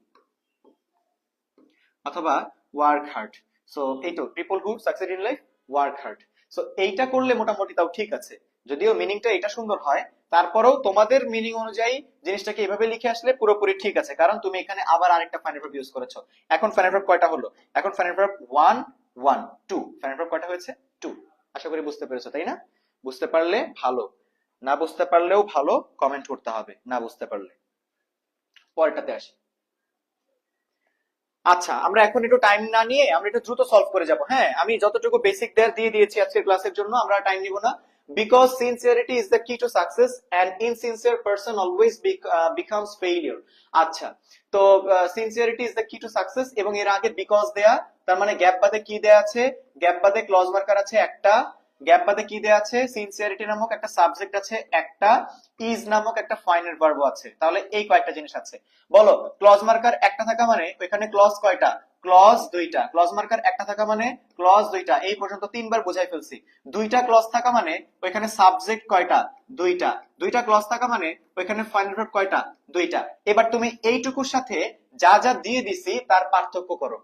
অথবা ওয়ার্ক হার্ড। সো এই তো people who succeed in life work hard. So এইটা করলে মোটামুটি তাও ঠিক আছে, যদিও মিনিংটা এটা সুন্দর হয়, তারপরেও তোমাদের মিনিং অনুযায়ী জিনিসটাকে এভাবে লিখে আসলে পুরোপুরি ঠিক আছে, কারণ তুমি এখানে আবার আরেকটা ফাইনাল ভার্ব ইউজ করেছো। এখন ফাইনাল ভার্ব কয়টা হলো? এখন ফাইনাল ভার্ব 1 1 2, ফাইনাল ভার্ব কয়টা হয়েছে? 2। আশা করি বুঝতে পেরেছো, তাই না? বুঝতে পারলে ভালো, না বুঝতে পারলেও ভালো, কমেন্ট করতে হবে না বুঝতে পারলে। পরেরটাতে আসি। আচ্ছা, আমরা এখন একটু টাইম না নিয়ে আমরা একটু দ্রুত সলভ করে যাব। হ্যাঁ, আমি যতটুকু বেসিক দিয়ে দিয়েছি আজকের ক্লাসের জন্য, আমরা টাইম নিব না। Because sincerity is the key to success and insincere person always becomes failure. আচ্ছা, তো sincerity is the key to success, এবং এর আগে বিকজ দেয়া, তার মানে গ্যাপ বাদে কি দেয়া আছে? গ্যাপ বাদে ক্লজ মার্কার আছে একটা, গ্যাপ বাদে কি দেয়া আছে? সিনসিয়ারিটি নামক একটা সাবজেক্ট আছে একটা, ইজ নামক একটা ফাইনাল ভার্ব আছে। তাহলে এই কয়েকটা জিনিস আছে। বলো, ক্লজ মার্কার একটা থাকা মানে ওইখানে ক্লজ কয়টা? ক্লজ দুইটা। ক্লজ মার্কার একটা থাকা মানে ক্লজ দুইটা। এই পর্যন্ত তিনবার বোঝাই ফেলছি। দুইটা ক্লজ থাকা মানে ওইখানে সাবজেক্ট কয়টা? দুইটা। দুইটা ক্লজ থাকা মানে ওইখানে ফাইনাল ভার্ব কয়টা? দুইটা। এবার তুমি এইটুকুর সাথে যা যা দিয়ে দিছি তার পার্থক্য করো।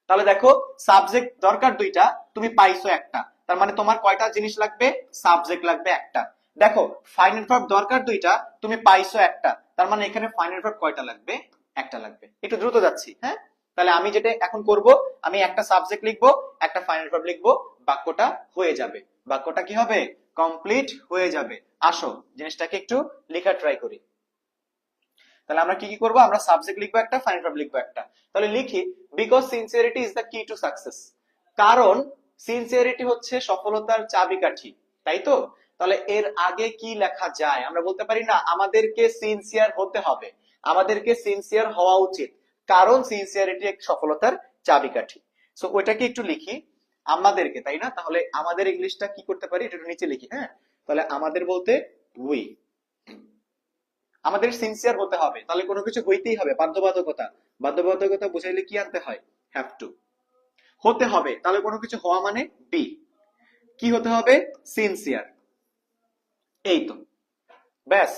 তাহলে দেখো, সাবজেক্ট দরকার দুইটা, তুমি পাইছো একটা, তার মানে তোমার কয়টা জিনিস লাগবে? সাবজেক্ট লাগবে একটা। দেখো, ফাইনাল ভার্ব দরকার দুইটা, তুমি পাইছো একটা, তার মানে এখানে ফাইনাল ভার্ব কয়টা লাগবে? একটা লাগবে। একটু দ্রুত যাচ্ছি, হ্যাঁ। তাহলে আমি যেটা এখন করব, আমি একটা সাবজেক্ট লিখবো, একটা ফাইনাল ভার্ব লিখবো, বাক্যটা হয়ে যাবে। বাক্যটা কি হবে? কমপ্লিট হয়ে যাবে। আসো জিনিসটাকে একটু লেখা ট্রাই করি। তাহলে আমরা কি কি করব? আমরা সাবজেক্ট লিখবো একটা, ফাইনাল ভার্ব লিখবো একটা। তাহলে লিখি, because sincerity is the key to success. কারণ সিনসিয়ারিটি হচ্ছে সফলতার চাবিকাঠি, তাই তো? তাহলে এর আগে কি লেখা যায়? আমরা বলতে পারি না আমাদেরকে সিনসিয়ার হতে হবে, আমাদেরকে সিনসিয়ার হওয়া উচিত, কারণ সিনসিয়ারিটি এক সফলতার চাবিকাঠি। সো ওইটাকে একটু লিখি, আমাদেরকে, তাই না? তাহলে আমাদের ইংলিশটা কি করতে পারি, এটা একটু নিচে লিখি, হ্যাঁ। তাহলে আমাদের বলতে উই, আমাদের সিনসিয়ার হতে হবে, তাহলে কোনো কিছু হইতেই হবে, বাধ্যবাধকতা। বাধ্যবাধকতা বুঝাইলে কি আনতে হয়? Have to. হতে হবে, তাহলে কোনো কিছু হওয়া মানে বি। কি হতে হবে? সিনসিয়ার। এই তো, ব্যাস।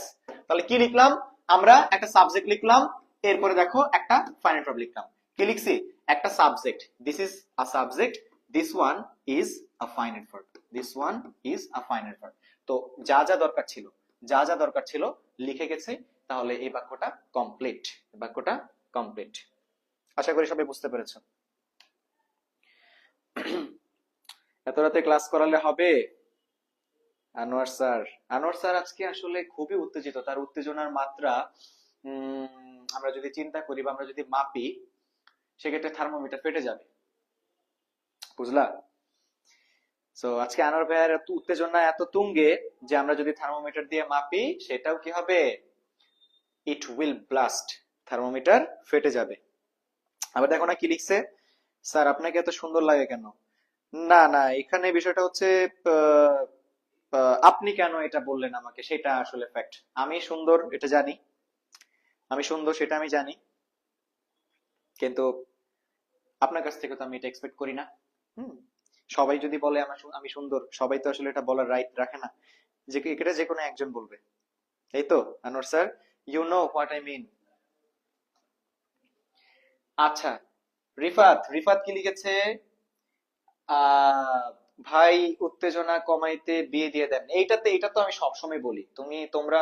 তাহলে কি লিখলাম? আমরা একটা সাবজেক্ট লিখলাম, এরপরে দেখো একটা ফাইনাল ভার্ব লিখলাম। কি লিখছি? একটা subject, this is a subject, this one is a finite verb, this one is a finite verb. তো যা যা দরকার ছিল, যা যা দরকার ছিল লিখে গেছে, তাহলে এই বাক্যটা কমপ্লিট, বাক্যটা কমপ্লিট। আশা করি সবাই বুঝতে পেরেছো। এত রাতে ক্লাস করালে হবে? আনোয়ার স্যার, আনোয়ার স্যার আজকে আসলে খুবই উত্তেজিত, তার উত্তেজনার মাত্রা আমরা যদি চিন্তা করি বা আমরা যদি মাপি, সেক্ষেত্রে থার্মোমিটার ফেটে যাবে, বুঝলা? সো আজকে আনোয়ার ভাইয়ের এত উত্তেজনা এত তুঙ্গে যে আমরা যদি থার্মোমিটার দিয়ে মাপি, সেটাও কি হবে? ইট উইল ব্লাস্ট, থার্মোমিটার ফেটে যাবে। আবার দেখো না কি লিখছে, স্যার আপনাকে এত সুন্দর লাগে কেন? না না, এখানে বিষয়টা হচ্ছে আহ, আপনি কেন এটা বললেন আমাকে, সেটা আসলে ফ্যাক্ট। আমি সুন্দর এটা জানি, আমি সুন্দর সেটা আমি জানি, কিন্তু আপনার কাছ থেকে তো আমি এটা এক্সপেক্ট করি না। হুম, সবাই যদি বলে আমি সুন্দর, সবাই তো আসলে এটা বলার রাইট রাখে না, যে এটা যে কোনো একজন বলবে। এই তো Anwar sir, you know what I mean. আচ্ছা, রিফাত, রিফাত কি লিখেছে? আহ ভাই উত্তেজনা কমাইতে বিয়ে দিয়ে দেন। এইটাতে, এটা তো আমি সবসময় বলি, তোমরা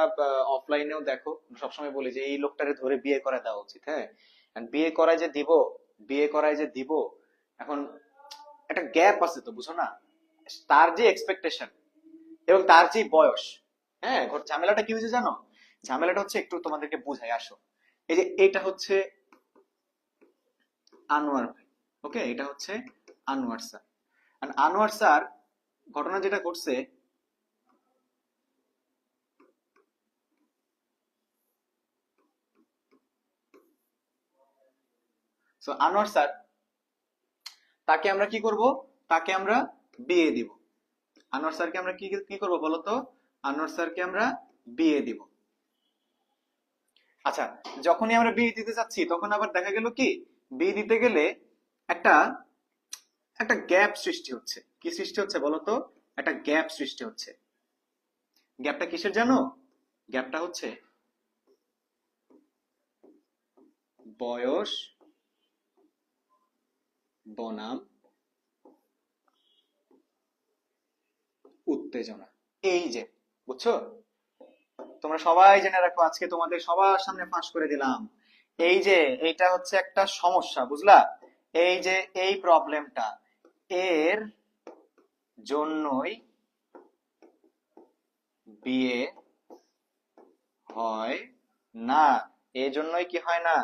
অফলাইনেও দেখো, সবসময় বলি যে এই লোকটারে ধরে বিয়ে করে দেওয়া উচিত। হ্যাঁ, and বিয়ে করায় যে দিব, বিয়ে করায় যে দিব, এখন একটা গ্যাপ আছে তো, বুঝো না? তার যে এক্সপেকটেশন এবং তার যে বয়স, হ্যাঁ, ঝামেলাটা কি হয়েছে জানো? ঝামেলাটা হচ্ছে, একটু তোমাদেরকে বুঝাই আসো। এই যে এটা হচ্ছে আনোয়ার ভাই, ওকে, এটা হচ্ছে আনোয়ার স্যার। আর আনোয়ার স্যার ঘটনা যেটা ঘটছে, সো আনোয়ার স্যার, তাকে আমরা কি করব? তাকে আমরা বিয়ে দিব। আনোয়ার স্যারকে আমরা কি কি করব বলো তো? আনোয়ার স্যারকে আমরা বিয়ে দিব। আচ্ছা, যখনই আমরা বিয়ে দিতে যাচ্ছি, তখন আবার দেখা গেল কি, বিয়ে দিতে গেলে একটা একটা গ্যাপ সৃষ্টি হচ্ছে। কি সৃষ্টি হচ্ছে বলো তো? একটা গ্যাপ সৃষ্টি হচ্ছে। গ্যাপটা কিসের জানো? গ্যাপটা হচ্ছে বয়স বনাম উত্তেজনা। এই যে, বুঝছো? তোমরা সবাই জেনে রাখো, আজকে তোমাদের সবার সামনে ফাঁস করে দিলাম। এই যে, এইটা হচ্ছে একটা সমস্যা, বুঝলা? এই যে এই প্রবলেমটা, এর জন্যই বিয়ে হয় না, এই জন্যই কি হয় না?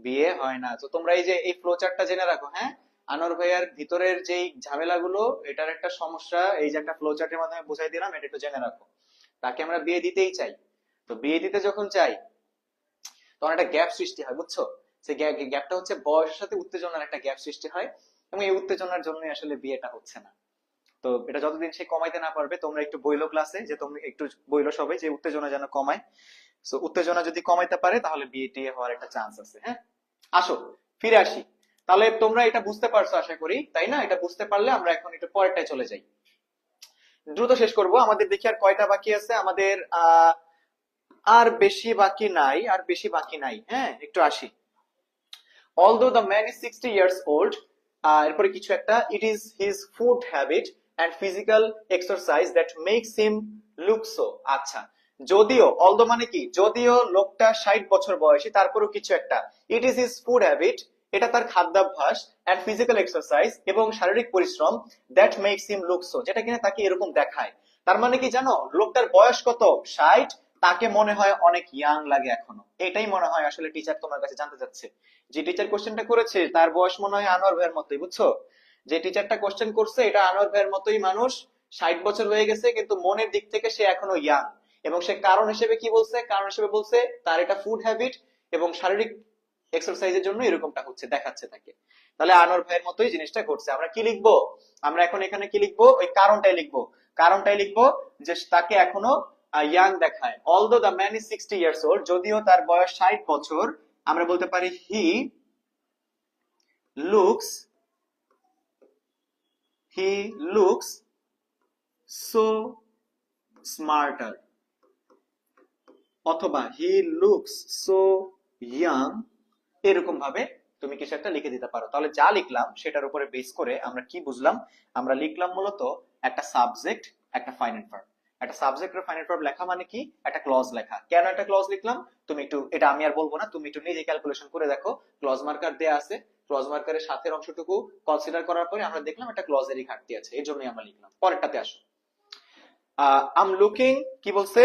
বিয়ে হয় না। তো তোমরা এই যে এই ফ্লোচার্টটা জেনে রাখো। হ্যাঁ, আনোয়ার ভাইয়ার ভিতরের যেই ঝামেলাগুলো, এটার একটা সমস্যা, এই যে একটা ফ্লোচার্টের মাধ্যমে বুঝাই দিলাম, এটা একটু জেনে রাখো। তাকে আমরা বিয়ে দিতেই চাই, তো বিয়ে দিতে যখন চাই, তখন একটা গ্যাপ সৃষ্টি হয়, বুঝছো? সেই গ্যাপটা হচ্ছে বয়সের সাথে উত্তেজনার একটা গ্যাপ সৃষ্টি হয়, এবং এই উত্তেজনার জন্যই আসলে বিয়েটা হচ্ছে না। তো এটা যতদিন সে কমাইতে না পারবে, তোমরা একটু বইলো ক্লাসে, যে তোমরা একটু বইলো সবাই, যে উত্তেজনা যেন কমায়। সো উত্তেজনা যদি কমাইতে পারে, তাহলে বিয়ে টিয়ে হওয়ার একটা চান্স আছে। হ্যাঁ, আসো ফিরে আসি। তাহলে তোমরা এটা বুঝতে পারছো আশা করি, তাই না? এটা বুঝতে পারলে আমরা এখন একটু পরেরটায় চলে যাই, দ্রুত শেষ করব। আমাদের দেখি আর কয়টা বাকি আছে আমাদের। আর বেশি বাকি নাই, আর বেশি বাকি নাই। হ্যাঁ, একটু আসি। Although the man is 60 years old, এরপরে কিছু একটা, it is his food habit and physical exercise that makes him look so। আচ্ছা, যদিও, although মানে কি, যদিও লোকটা 60 বছর বয়সী, তারপরেও কিছু একটা, it is his food habit, এটা তার খাদ্যাভ্যাস, and physical exercise, এবং শারীরিক পরিশ্রম, that makes him look so, যেটা কিনা তাকে এরকম দেখায়। তার মানে কি জানো, লোকটার বয়স কত? 60, তাকে মনে হয় অনেক ইয়াং লাগে এখনো। এটাই মনে হয় আসলে টিচার তোমার কাছে জানতে চাচ্ছে। যে টিচার কোশ্চেনটা করেছে, তার বয়স মনে হয় আনোয়ার ভাইয়ের মতোই, বুঝছো? যে টিচারটা কোশ্চেন করছে, এটা আনোয়ার ভাইয়ের মতোই মানুষ, 60 বছর হয়ে গেছে, কিন্তু মনের দিক থেকে সে এখনো ইয়াং। এবং সে কারণ হিসেবে কি বলছে? কারণ হিসেবে বলছে তার এটা ফুড হ্যাবিট এবং শারীরিক এক্সারসাইজের জন্য এরকমটা হচ্ছে, দেখাচ্ছে তাকে। তাহলে আনোয়ার ভাইয়ের মতোই জিনিসটা ঘটছে। আমরা কি লিখবো? আমরা এখন এখানে কি লিখবো? ওই কারণটাই লিখবো। কারণটাই লিখবো যে তাকে এখনো ইয়াং দেখায়। Although the man is 60 years old, যদিও তার বয়স 60 বছর, আমরা বলতে পারি he looks so smarter, অথবা he looks so young, এরকম ভাবে তুমি কিছু একটা লিখে দিতে পারো। তাহলে যা লিখলাম সেটার উপরে বেস করে আমরা কি বুঝলাম? আমরা লিখলাম মূলত একটা সাবজেক্ট, একটা ফাইনাইট ভার্ব। একটা সাবজেক্ট আর ফাইনাইট ভার্ব লেখা মানে কি? একটা ক্লজ লেখা। কেন একটা ক্লজ লিখলাম? তুমি একটু, এটা আমি আর বলবো না, তুমি একটু নিজে ক্যালকুলেশন করে দেখো। ক্লজ মার্কার দেয়া আছে, ক্লজ মার্কারের সাথের অংশটুকু কনসিডার করার পরে আমরা দেখলাম একটা ক্লজেরই ঘাটতি আছে, এই জন্যই আমরা লিখলাম। পরেরটাতে আসো। আম লুকিং, কি বলছে?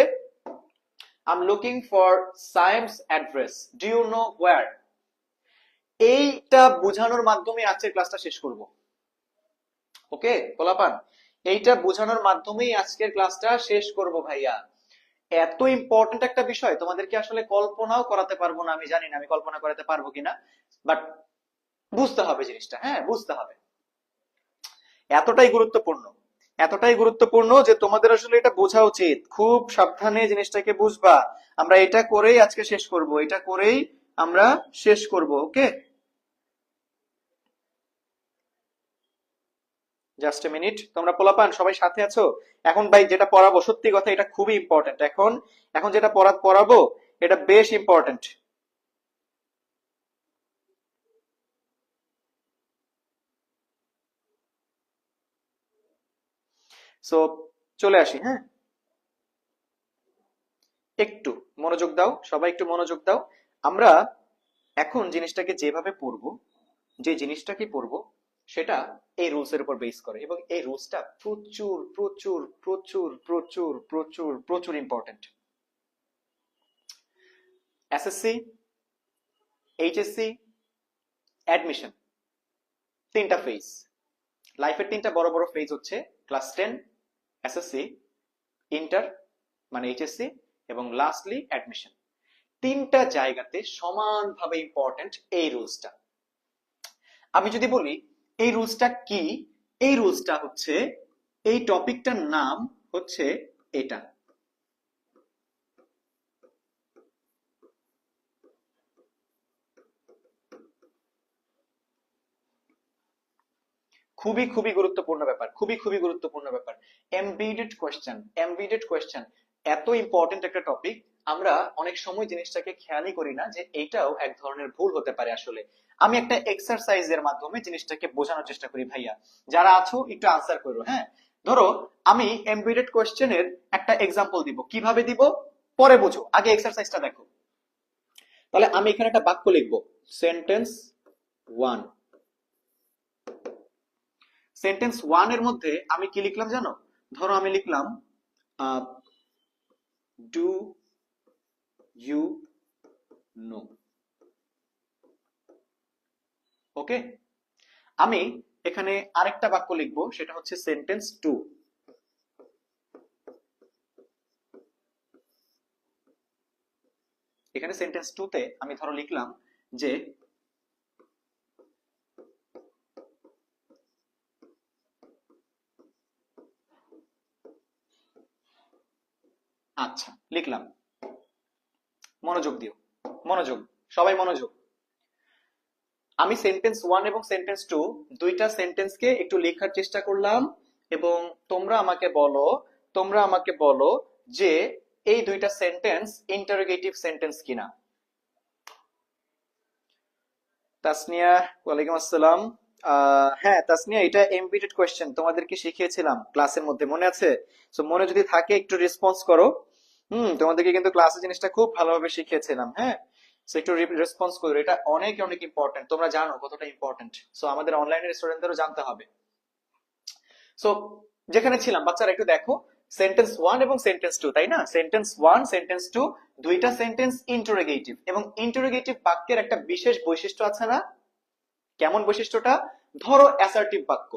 I'm looking for Sayem's address, do you know where? এইটা বোঝানোর মাধ্যমে আজকের ক্লাসটা শেষ করব। ওকে পোলাপান, এইটা বোঝানোর মাধ্যমেই আজকের ক্লাসটা শেষ করব ভাইয়া। এত ইম্পর্টেন্ট একটা বিষয় তোমাদেরকে আসলে কল্পনাও করাতে পারবো না, আমি জানি না আমি কল্পনা করাতে পারবো কিনা, বাট বুঝতে হবে জিনিসটা, হ্যাঁ বুঝতে হবে। এতটাই গুরুত্বপূর্ণ, এতটাই গুরুত্বপূর্ণ যে তোমাদের আসলে এটা বোঝা উচিত। খুব সাবধানে জিনিসটাকে বুঝবা। আমরা এটা করেই আজকে শেষ করব, এটা করেই আমরা শেষ করব। ওকে, জাস্ট এ মিনিট। তোমরা পোলাপান সবাই সাথে আছো? এখন ভাই যেটা পড়াবো, সত্যি কথা এটা খুবই ইম্পর্টেন্ট। এখন এখন যেটা পড়াবো এটা বেশ ইম্পর্টেন্ট। সো চলে আসি, হ্যাঁ একটু মনোযোগ দাও, সবাই একটু মনোযোগ দাও। আমরা এখন জিনিসটাকে যেভাবে পড়বো, যে জিনিসটাকে পড়বো সেটা এই রুলস এর উপর বেস করে, এবং এই রুলসটা প্রচুর প্রচুর প্রচুর প্রচুর প্রচুর প্রচুর ইম্পর্টেন্ট। এসএসসি, এইচএসসি, অ্যাডমিশন, তিনটা ফেজ। লাইফের তিনটা বড় বড় ফেজ হচ্ছে ক্লাস 10, এসএসসি, ইন্টার মানে এইচএসসি, এবং লাস্টলি অ্যাডমিশন। তিনটা জায়গাতে সমানভাবে ইম্পর্টেন্ট এই রুলসটা। আমি যদি বলি এই রুলসটা কি, এই রুলসটা হচ্ছে, এই টপিকটার নাম হচ্ছে এটা। খুবই খুবই গুরুত্বপূর্ণ ব্যাপার, খুবই খুবই গুরুত্বপূর্ণ ব্যাপার। এমবিডেড কোয়েশ্চেন, এমবিডেড কোয়েশ্চেন এত ইম্পর্টেন্ট একটা টপিক, আমরা অনেক সময় জিনিসটাকে খেয়ালই করি না যে এইটাও এক ধরনের ভুল হতে পারে আসলে। আমি একটা এক্সারসাইজের মাধ্যমে জিনিসটাকে বোঝানোর চেষ্টা করি ভাইয়া, যারা আছো একটু আনসার করো। হ্যাঁ ধরো আমি এমবিডেড কোয়েশ্চেনের একটা এক্সাম্পল দিব, কিভাবে দিব পরে বোঝো, আগে এক্সারসাইজটা দেখো। তাহলে আমি এখানে একটা বাক্য লিখবো, সেন্টেন্স 1। সেন্টেন্স 1 এর মধ্যে আমি কি লিখলাম জানো? ধরো আমি লিখলাম ডু ইউ নো। ওকে, আমি এখানে আরেকটা বাক্য লিখবো, সেটা হচ্ছে সেন্টেন্স 2। এখানে সেন্টেন্স 2 তে আমি ধরো লিখলাম যে আচ্ছা লিখলাম। মনোযোগ দিও, মনোযোগ, সবাই মনোযোগ। আমি সেন্টেন্স 1 এবং সেন্টেন্স 2 দুইটা সেন্টেন্সকে একটু লেখার চেষ্টা করলাম, এবং তোমরা আমাকে বলো, তোমরা আমাকে বলো যে এই দুইটা সেন্টেন্স ইন্টারোগেটিভ সেন্টেন্স কিনা। তাসনিয়া, ওয়ালাইকুম আসসালাম। হ্যাঁ তাসনিয়া, এটা এমবিডেড কোয়েশ্চেন তোমাদেরকে শিখিয়েছিলাম ক্লাসের মধ্যে, মনে আছে? সো মনে যদি থাকে একটু রেসপন্স করো। তোমাদেরকে কিন্তু ক্লাসে জিনিসটা খুব ভালোভাবে শিখিয়েছিলাম। হ্যাঁ সো একটু রেসপন্স করো, এটা অনেক অনেক ইম্পর্টেন্ট, তোমরা জানো কতটা ইম্পর্টেন্ট। সো আমাদের অনলাইনের স্টুডেন্টদেরও জানতে হবে। সো যেখানে ছিলাম বাচ্চারা একটু দেখো, সেন্টেন্স 1 এবং সেন্টেন্স 2, তাই না? সেন্টেন্স 1 সেন্টেন্স 2 দুইটা সেন্টেন্স ইন্টারোগেটিভ, এবং ইন্টারোগেটিভ বাক্যের একটা বিশেষ বৈশিষ্ট্য আছে না? কেমন বৈশিষ্ট্যটা? ধরো অ্যাসার্টিভ বাক্য,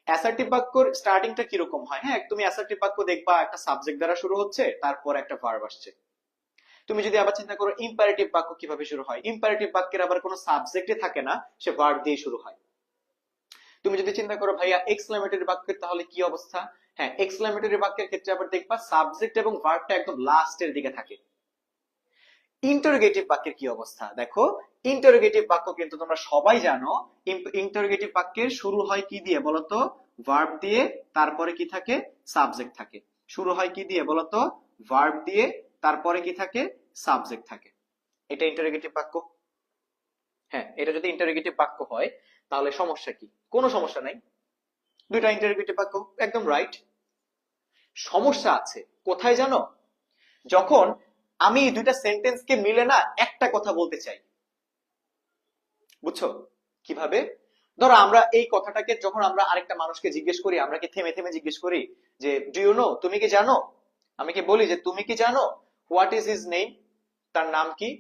অ্যাসার্টিভ বাক্যর স্টার্টিংটা কিরকম হয়? হ্যাঁ তুমি অ্যাসার্টিভ বাক্য দেখবা একটা সাবজেক্ট দ্বারা শুরু হচ্ছে, তারপর একটা ভার্ব আসছে। তুমি যদি আবার চিন্তা করো ইম্পারেটিভ বাক্য কিভাবে শুরু হয়, ইম্পারেটিভ বাক্যের আবার কোনো সাবজেক্টই থাকে না, সে ভার্ব দিয়ে শুরু হয়। তুমি যদি চিন্তা করো ভাইয়া এক্সক্লেমেটরি বাক্যের তাহলে কি অবস্থা? হ্যাঁ এক্সক্লেমেটরি বাক্যের ক্ষেত্রে আবার দেখবা সাবজেক্ট এবং ভার্বটা একদম লাস্টের দিকে থাকে। ইন্টারোগেটিভ বাক্যের কি অবস্থা দেখো, ইন্টারোগেটিভ বাক্য কিন্তু তোমরা সবাই জানো, ইন্টারোগেটিভ বাক্যের শুরু হয় কি দিয়ে বলতো? ভার্ব দিয়ে, তারপরে কি থাকে? সাবজেক্ট থাকে। শুরু হয় কি দিয়ে বলতো? ভার্ব দিয়ে, তারপরে কি থাকে? সাবজেক্ট থাকে। এটা ইন্টারোগেটিভ বাক্য। হ্যাঁ, এটা যদি ইন্টারোগেটিভ বাক্য হয় তাহলে সমস্যা কি? কোনো সমস্যা নাই, দুইটা ইন্টারোগেটিভ বাক্য, একদম রাইট। সমস্যা আছে কোথায় জানো? যখন আমি এই দুইটা সেন্টেন্সকে মিলে না একটা কথা বলতে চাই। বুঝছো কিভাবে? ধরো আমরা এই কথাটাকে যখন আমরা আরেকটা মানুষকে জিজ্ঞেস করি, আমরা কি থেমে থেমে জিজ্ঞেস করি যে ডু ইউ নো, তুমি কি জানো? আমি কি বলি যে তুমি কি জানো হোয়াট ইজ হিজ নেম, তার নাম কি?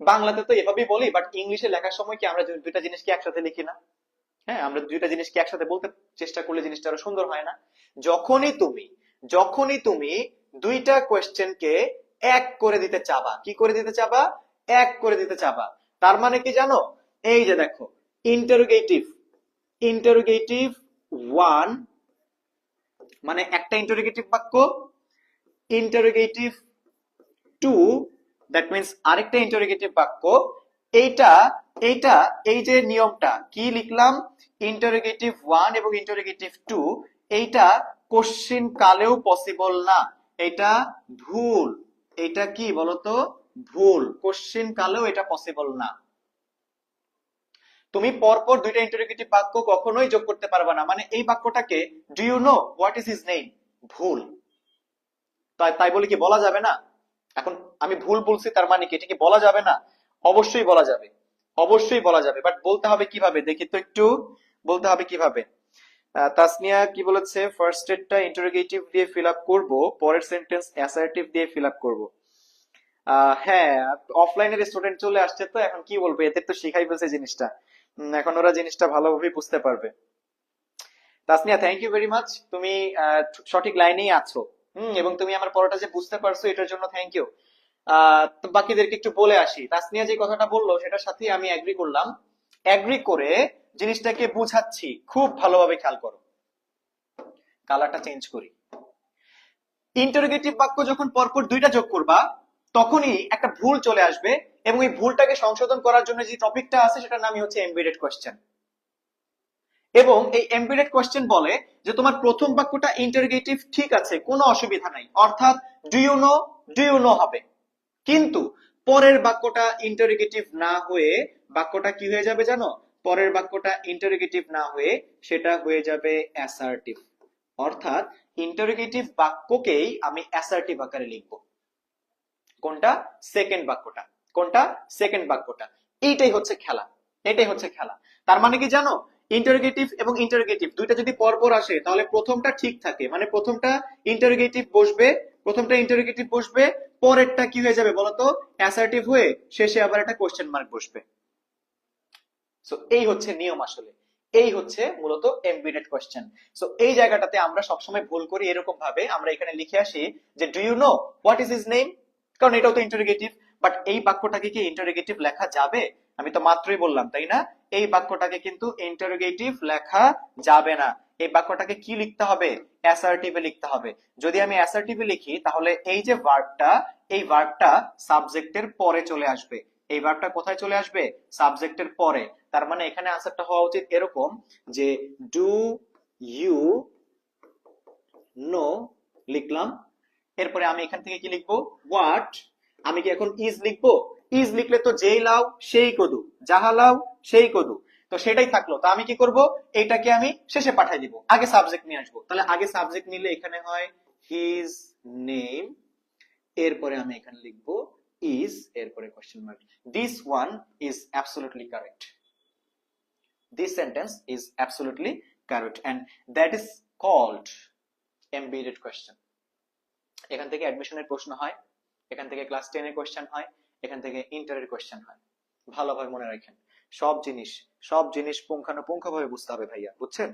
বাংলাতে তো এভাবেই বলি, বাট ইংলিশে লেখার সময় কি আমরা দুইটা জিনিসকে একসাথে লিখি না? হ্যাঁ, আমরা দুইটা জিনিসকে একসাথে বলতে চেষ্টা করলে জিনিসটা আরো সুন্দর হয় না? যখনই তুমি দুইটা কোয়েশ্চেনকে এক করে দিতে চাবা, কি করে দিতে চাবা? এক করে দিতে চাবা। তার মানে কি জানো? এই যে দেখো, ইন্টারোগেটিভ ইন্টারোগেটিভ ওয়ান মানে একটা ইন্টারোগেটিভ বাক্য, ইন্টারোগেটিভ টু দ্যাট মিন্স আরেকটা ইন্টারোগেটিভ বাক্য। এইটা এইটা এই যে নিয়মটা কি লিখলাম, ইন্টারোগেটিভ ওয়ান এবং ইন্টারোগেটিভ টু, এইটা কোশ্চিন কালেও পসিবল না, এটা ভুল। এটা কি বলতো? ভুল। কোশ্চিন কালেও এটা পসিবল না। তুমি পরপর দুইটা ইন্টারোগেটিভ বাক্য কখনোই যোগ করতে পারবে না। মানে এই বাক্যটাকে do you know what is his name, ভুল। তাই তাই বলে কি বলা যাবে না? এখন আমি ভুল বলছি তার মানে কি এটা কি বলা যাবে না? অবশ্যই বলা যাবে, অবশ্যই বলা যাবে, বাট বলতে হবে কিভাবে দেখি তো একটু। বলতে হবে কিভাবে? তাসনিয়া কি বলেছে, ফার্স্ট এডটা ইন্টারোগেটিভ দিয়ে ফিল আপ করবো, পরের সেন্টেন্স অ্যাসার্টিভ দিয়ে ফিল আপ করবো। হ্যাঁ, অফলাইনের স্টুডেন্ট চলে আসছে তো এখন কি বলবো, এদের তো শিখাই ফেলছে জিনিসটা। এখন ওরা জিনিসটা ভালোভাবে বুঝতে পারবে। Tasnia thank you very much, তুমি সঠিক লাইনেই আছো। এবং তুমি আমার পড়াটা যে বুঝতে পারছো এটার জন্য থ্যাংক ইউ। তো বাকিদেরকে একটু বলে আসি, তাসনিয়া যে কথাটা বললো সেটার সাথে আমি এগ্রি করলাম। এগ্রি করে জিনিসটাকে বুঝাচ্ছি, খুব ভালোভাবে খেয়াল করো। কালারটা চেঞ্জ করি। ইন্টারোগেটিভ বাক্য যখন পরপর দুইটা যোগ করবা তখনই একটা ভুল চলে আসবে, এবং এই ভুলটাকে সংশোধন করার জন্য যে টপিকটা আছে সেটার নামই হচ্ছে এমবেডেড কোয়েশ্চেন। এবং এই এমবেডেড কোয়েশ্চেন বলে যে তোমার প্রথম বাক্যটা ইন্টারোগেটিভ ঠিক আছে, কোনো অসুবিধা নাই, অর্থাৎ ডু ইউ নো হবে, কিন্তু পরের বাক্যটা ইন্টারোগেটিভ না হয়ে বাক্যটা কি হয়ে যাবে জানো? পরের বাক্যটা ইন্টারোগেটিভ না হয়ে সেটা হয়ে যাবে অ্যাসার্টিভ। অর্থাৎ ইন্টারোগেটিভ বাক্যকেই আমি অ্যাসার্টিভ আকারে লিখবো। কোনটা? সেকেন্ড বাক্যটা। কোনটা? সেকেন্ড বাক্যটা। এইটাই হচ্ছে খেলা, এটাই হচ্ছে খেলা। তার মানে কি জানো, ইন্টারোগেটিভ এবং ইন্টারোগেটিভ দুইটা যদি পরপর আসে তাহলে প্রথমটা ঠিক থাকে, মানে প্রথমটা ইন্টারোগেটিভ বসবে, পরেরটা কি হয়ে যাবে বলতো? অ্যাসার্টিভ হয়ে শেষে আবার একটা কোশ্চেন মার্ক বসবে। সো এই হচ্ছে নিয়ম আসলে, এই হচ্ছে মূলত এমবেডেড কোশ্চেন। সো এই জায়গাটাতে আমরা সবসময় ভুল করি এরকম ভাবে, আমরা এখানে লিখে আসি যে do you know what is his name, কারণ এটাও তো ইন্টারোগেটিভ। বাট এই বাক্যটাকে কি ইন্টারোগেটিভ লেখা যাবে? আমি তো মাত্রই বললাম তাই না, এই বাক্যটাকে কিন্তু ইন্টারোগেটিভ লেখা যাবে না। এই বাক্যটাকে কি লিখতে হবে? অ্যাসার্টিভে লিখতে হবে। যদি আমি অ্যাসার্টিভে লিখি তাহলে এই যে ভার্বটা, এই ভার্বটা সাবজেক্টের পরে চলে আসবে। এই ভার্বটা কোথায় চলে আসবে? সাবজেক্টের পরে। তার মানে এখানে আনসারটা হওয়া উচিত এরকম যে ডু ইউ নো লিখলাম, এরপরে আমি এখান থেকে কি লিখবো? হোয়াট। আমি কি এখন ইজ লিখবো? ইজ লিখলে তো যেই লাও সেই কদু, যাহা লাও সেই কদু, তো সেটাই থাকলো। তো আমি কি করব? এটাকে আমি শেষে পাঠিয়ে দিব, আগে সাবজেক্ট নিয়ে আসবো। তাহলে আগে সাবজেক্ট নিলে এখানে হয় হিজ নেম, এরপরে আমি এখানে লিখবো ইজ, এরপরে question mark. This one is absolutely correct, this sentence is absolutely correct and that is called embedded question. এখান থেকে অ্যাডমিশনের প্রশ্ন হয়, এখান থেকে ক্লাস 10 এর কোশ্চেন হয়, এখান থেকে ইন্টারের কোশ্চেন হয়। ভালোভাবে মনে রাখেন, সব জিনিস পুঙ্খানুপুঙ্খভাবে বুঝতে হবে ভাইয়া, বুঝছেন?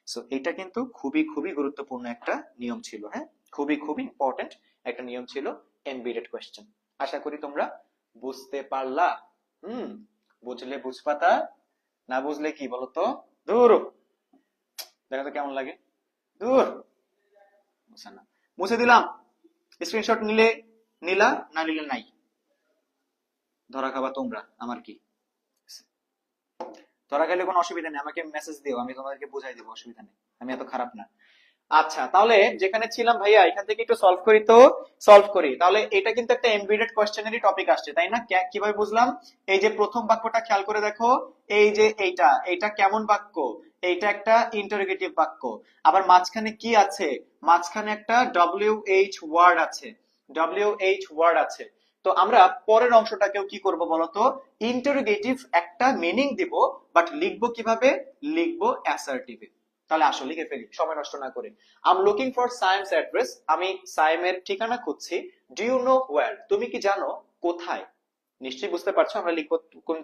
সো এটা কিন্তু খুবই খুবই গুরুত্বপূর্ণ একটা নিয়ম ছিল। হ্যাঁ, খুবই খুবই ইম্পর্টেন্ট একটা নিয়ম ছিল এমবেডেড কোশ্চেন। আশা করি তোমরা বুঝতে পারলা। বুঝলে বুঝপাতা, না বুঝলে কি বলতো দূর, দেখা তো কেমন লাগে, দূর। না, মুছে দিলাম। স্ক্রিনশট নিলে নিলা, না নিলে নাই, ধরা খাবা তোমরা, আমার কি। ধরা খেলে কোনো অসুবিধা নেই, আমাকে মেসেজ দিও, আমি তোমাদেরকে বুঝাই দেবো, অসুবিধা নেই, আমি এত খারাপ না। আচ্ছা, তাহলে যেখানে ছিলাম ভাইয়া এখান থেকে একটু সলভ করি তো। সলভ করি তাহলে। এটা কিন্তু একটা এমবিডেড কোশ্চেনেরই টপিক আসছে, তাই না? কিভাবে বুঝলাম? এই যে প্রথম বাক্যটা খেয়াল করে দেখো। এই যে এইটা এইটা কেমন বাক্য? এইটা একটা ইন্টারোগেটিভ বাক্য। আবার মাঝখানে কি আছে? মাঝখানে একটা WH ওয়ার্ড আছে। WH ওয়ার্ড আছে। তো আমরা পরের অংশটাকেও কি করব বলতো? ইন্টারোগেটিভ একটা মিনিং দিব, বাট লিখবো কিভাবে? লিখবো অ্যাসার্টিভে। তাহলে আসলে লিখে ফেলি সময় নষ্ট না করে। I am looking for science address. আমি সায়েমের ঠিকানা খুঁজছি। Do you know where? তুমি কি জানো কোথায়? নিশ্চয়ই বুঝতে পারছো আমরা লিখবো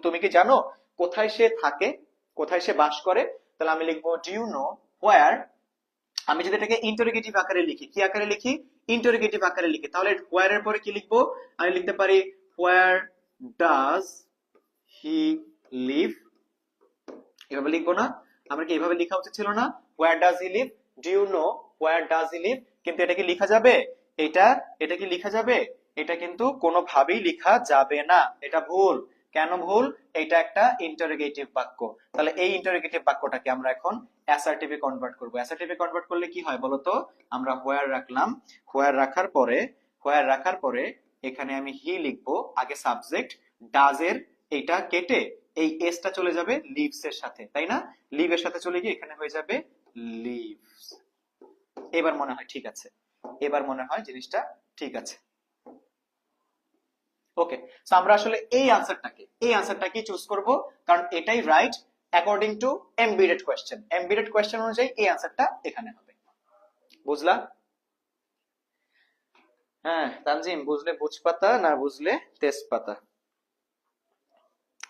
তুমি কি জানো কোথায় সে থাকে, কোথায় সে বাস করে। তাহলে আমি লিখবো ডু ইউ নো হোয়ার। আমি যদি এটাকে ইন্টারোগেটিভ আকারে লিখি, কি আকারে লিখি? ইন্টারোগেটিভ আকারে লিখি, তাহলে হোয়ার এর পরে কি লিখবো? আমি লিখতে পারি হোয়ার ডাজ হি লিভ। এভাবে লিখবো না? আমরা কি এভাবে লেখা উচিত ছিল না? Where does he live, do you know where does he live. কিন্তু এটা কি লেখা যাবে? এটা এটা কি লেখা যাবে? এটা কিন্তু কোনোভাবেই লেখা যাবে না, এটা ভুল। কেন ভুল? এটা একটা ইন্টারোগেটিভ বাক্য। তাহলে এই ইন্টারোগেটিভ বাক্যটাকে আমরা এখন অ্যাসার্টিভে কনভার্ট করব। অ্যাসার্টিভে কনভার্ট করলে কি হয় বলতো? আমরা হোয়ার রাখলাম। হোয়ার রাখার পরে এখানে আমি হি লিখবো, আগে সাবজেক্ট। ডাজ এর এটা কেটে এই এসটা চলে যাবে লিভস এর সাথে, তাই না? লিভ এর সাথে চলে গিয়ে এখানে হয়ে যাবে লিভস। এবার মনে হয় ঠিক আছে। এবার মনে হয় জিনিসটা ঠিক আছে। ওকে, সো আমরা আসলে এই আনসারটাকে চুজ করব, কারণ এটাই right according to embedded question. Embedded question অনুযায়ী এই আনসারটা এখানে হবে। বুঝলা? হ্যাঁ তানজিম, বুঝলে বুঝপাতা, না বুঝলে তেজপাতা।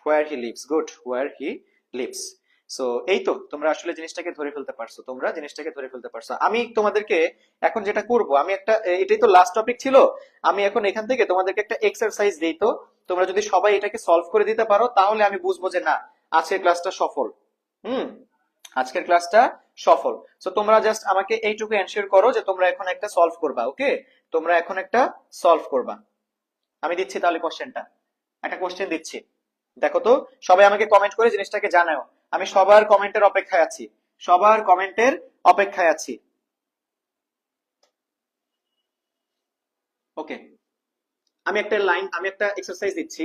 where he lives, good, where he lives. So এই তো, তোমরা আসলে জিনিসটাকে ধরে ফেলতে পারছো, আমি তোমাদেরকে এখন যেটা করব, আমি একটা, এটাই তো লাস্ট টপিক ছিল। আমি এখন এখান থেকে তোমাদেরকে একটা এক্সারসাইজ দেই। তো তোমরা যদি সবাই এটাকে সলভ করে দিতে পারো তাহলে আমি বুঝবো যে না, আজকের ক্লাসটা সফল। হুম, আজকের ক্লাসটা সফল। সো তোমরা জাস্ট আমাকে এইটুকু এনশিওর করো যে তোমরা এখন একটা সলভ করবা। ওকে, তোমরা এখন একটা সলভ করবা। আমি দিচ্ছি তাহলে কোশ্চেনটা, একটা কোশ্চেন দিচ্ছি। দেখো তো, সবাই আমাকে কমেন্ট করে জিনিসটাকে জানাও। আমি সবার কমেন্টের অপেক্ষায় আছি, সবার কমেন্টের অপেক্ষায় আছি। ওকে, আমি একটা এক্সারসাইজ দিচ্ছি।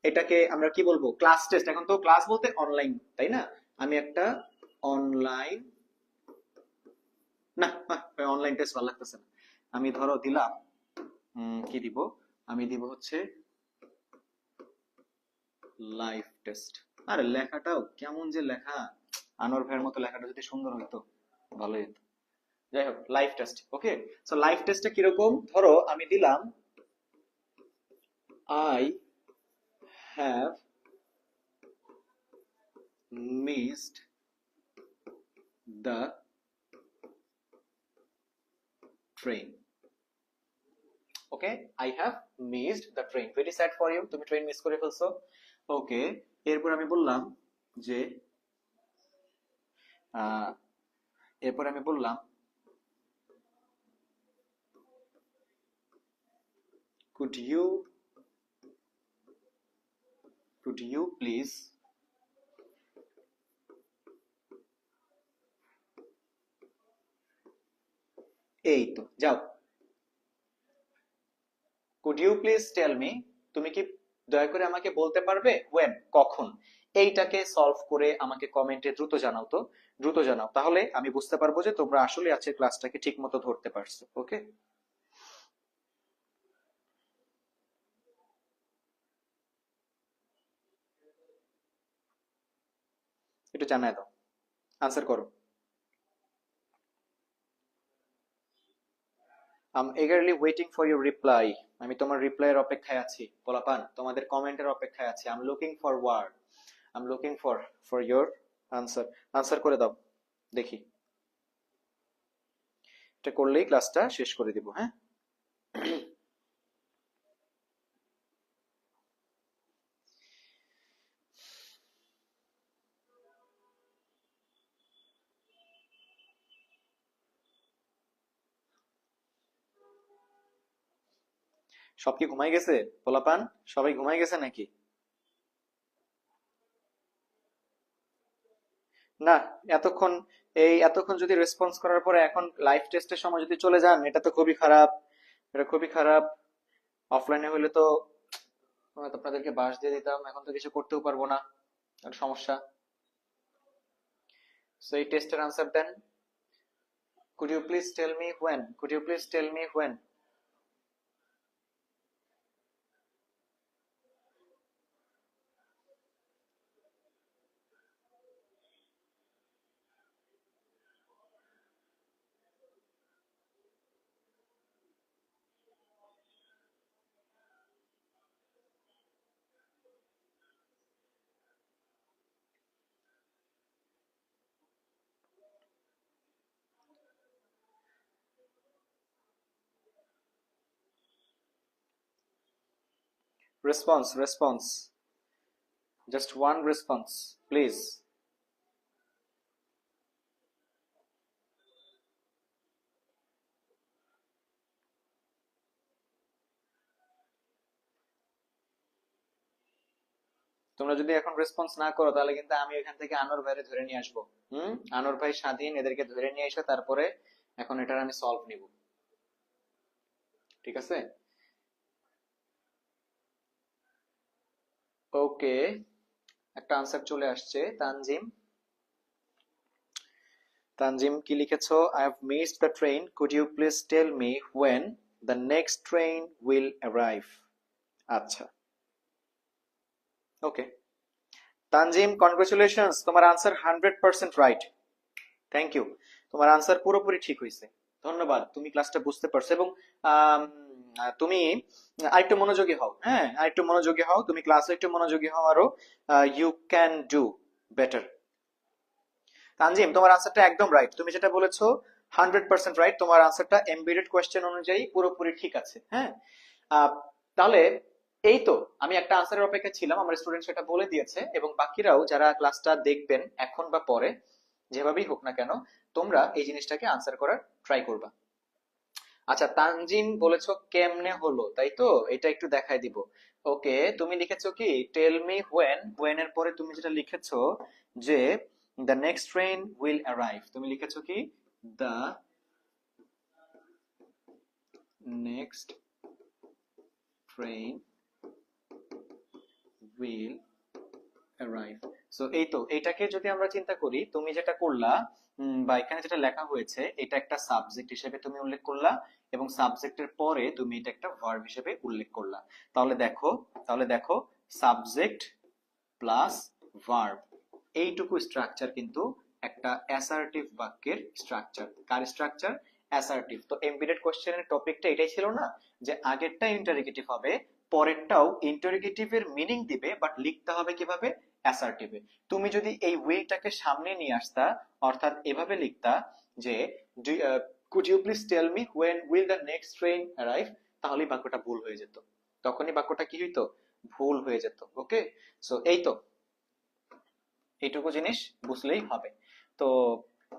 এটাকে আমরা কি বলবো? Class test. এখন তো ক্লাস বলতে অনলাইন, তাই না? আমি একটা অনলাইন, না অনলাইন টেস্ট ভালো লাগতেছে না। আমি ধরো দিলাম, কি দিব? আমি দিব হচ্ছে লাইভ টেস্ট। আরে লেখাটাও কেমন যে লেখা, আনোয়ার ভাইয়ের মতো লেখাটা যদি সুন্দর হতো ভালোই হতো। যাই হোক, live test. Okay, so live টেস্টটা কিরকম? ধরো আমি দিলাম I have missed the train. Okay, I have missed the train, very sad for you, তুমি ট্রেন মিস করে ফেলছো। ওকে, এরপর আমি বললাম যে আহ, এরপর আমি বললাম could you please এই তো যাও, could you please tell me, তুমি কি দয়া করে আমাকে বলতে পারবে when, কখন? এইটাকে সলভ করে আমাকে কমেন্টে দ্রুত জানাও তো, দ্রুত জানাও, তাহলে আমি বুঝতে পারবো যে তোমরা আসলে আজকের ক্লাসটাকে ঠিক মতো ধরতে পারছো। ওকে, একটু জানাই দাও, আনসার করো। I'm eagerly waiting for your reply. আমি তোমার রিপ্লাইয়ের অপেক্ষায় আছি পোলাপান, তোমাদের কমেন্টের অপেক্ষায় আছি। I'm looking forward, I'm looking for your answer. Answer করে দাও দেখি। এটা করলেই ক্লাসটা শেষ করে দিব। হ্যাঁ, সব কি ঘুমাই গেছে পোলাপান? সবাই ঘুমাই গেছে নাকি? না, এতক্ষণ এই এতক্ষণ যদি রেসপন্স করার পরে এখন লাইভ টেস্টের সময় যদি চলে যান, এটা তো খুবই খারাপ, এটা খুবই খারাপ। অফলাইনে হলে তো হয়তো আপনাদেরকে বাস দিয়ে দিতাম, এখন তো কিছু করতেও পারবো না, একটা সমস্যা। সো এই টেস্টের আনসার দেন। Could you please tell me when? Could you please tell me when? Response, response. Just one response, please. তোমরা যদি এখন রেসপন্স না করো তাহলে কিন্তু আমি এখান থেকে আনোয়ার ভাইরে ধরে নিয়ে আসবো। আনোয়ার ভাই, স্বাধীন, এদেরকে ধরে নিয়ে এসে তারপরে এখন এটার আমি সলভ নিব। ঠিক আছে? ওকে, একটা আনসার চলে আসছে। তানজিম, তানজিম কি লিখেছো? I have missed the train. Could you please tell me when the next train will arrive? আচ্ছা, ওকে। তানজিম, কনগ্রাচুলেশনস, তোমার আনসার 100% রাইট। থ্যাংক ইউ, তোমার আনসার পুরোপুরি ঠিক হয়েছে। ধন্যবাদ, তুমি ক্লাসটা বুঝতে পারছো এবং আম, তুমি আরেকটু মনোযোগী হও। হ্যাঁ, আরেকটু মনোযোগী হও, তুমি ক্লাসে একটু মনোযোগী হও আরো। You can do better. Tanzim, তোমার আনসারটা একদম রাইট, তুমি যেটা বলেছো 100% রাইট। তোমার আনসারটা এমবেডেড কোয়েশ্চেন অনুযায়ী পুরোপুরি ঠিক আছে। হ্যাঁ, তাহলে এই তো, আমি একটা আনসারের অপেক্ষা ছিলাম, আমার স্টুডেন্ট সেটা বলে দিয়েছে এবং বাকিরাও যারা ক্লাসটা দেখবেন এখন বা পরে, যেভাবেই হোক না কেন, তোমরা এই জিনিসটাকে আনসার করার ট্রাই করবা। আচ্ছা, তানজিম বলেছো কেমনে হলো, তাই তো? এটা একটু দেখাই দিব। ওকে, তুমি লিখেছো কি টেল মি হোয়েন, হোয়েন এর পরে তুমি যেটা লিখেছো যে the next train will arrive, তুমি লিখেছো কি the next train will arrive. So এই তো, এটাকে যদি আমরা চিন্তা করি, তুমি যেটা করলা বা এখানে যেটা লেখা হয়েছে, এটা একটা সাবজেক্ট হিসেবে তুমি উল্লেখ করলা এবং সাবজেক্টের পরে তুমি এটা একটা ভার্ব হিসেবে উল্লেখ করলা। তাহলে দেখো সাবজেক্ট প্লাস ভার্ব, এইটুকু স্ট্রাকচার কিন্তু একটা অ্যাসার্টিভ বাক্যের স্ট্রাকচার। কার স্ট্রাকচার? অ্যাসার্টিভ। তো এমবিডেড কোশ্চেনের টপিকটা এটাই ছিল না, যে আগেরটা ইন্টারোগেটিভ হবে, পরেরটাও ইন্টারোগেটিভ এর মিনিং দিবে, বাট লিখতে হবে কিভাবে? অ্যাসার্টিভে। তুমি যদি এই উইলটাকে সামনে নিয়ে আসতা, অর্থাৎ এভাবে লিখতা যে could you please tell me when will the next train arrive, তাহলেই বাক্যটা ভুল হয়ে যেত। তখনই বাক্যটা কি হইতো? ভুল হয়ে যেত। ওকে, সো এই তো, এইটুকু জিনিস বুঝলেই হবে। তো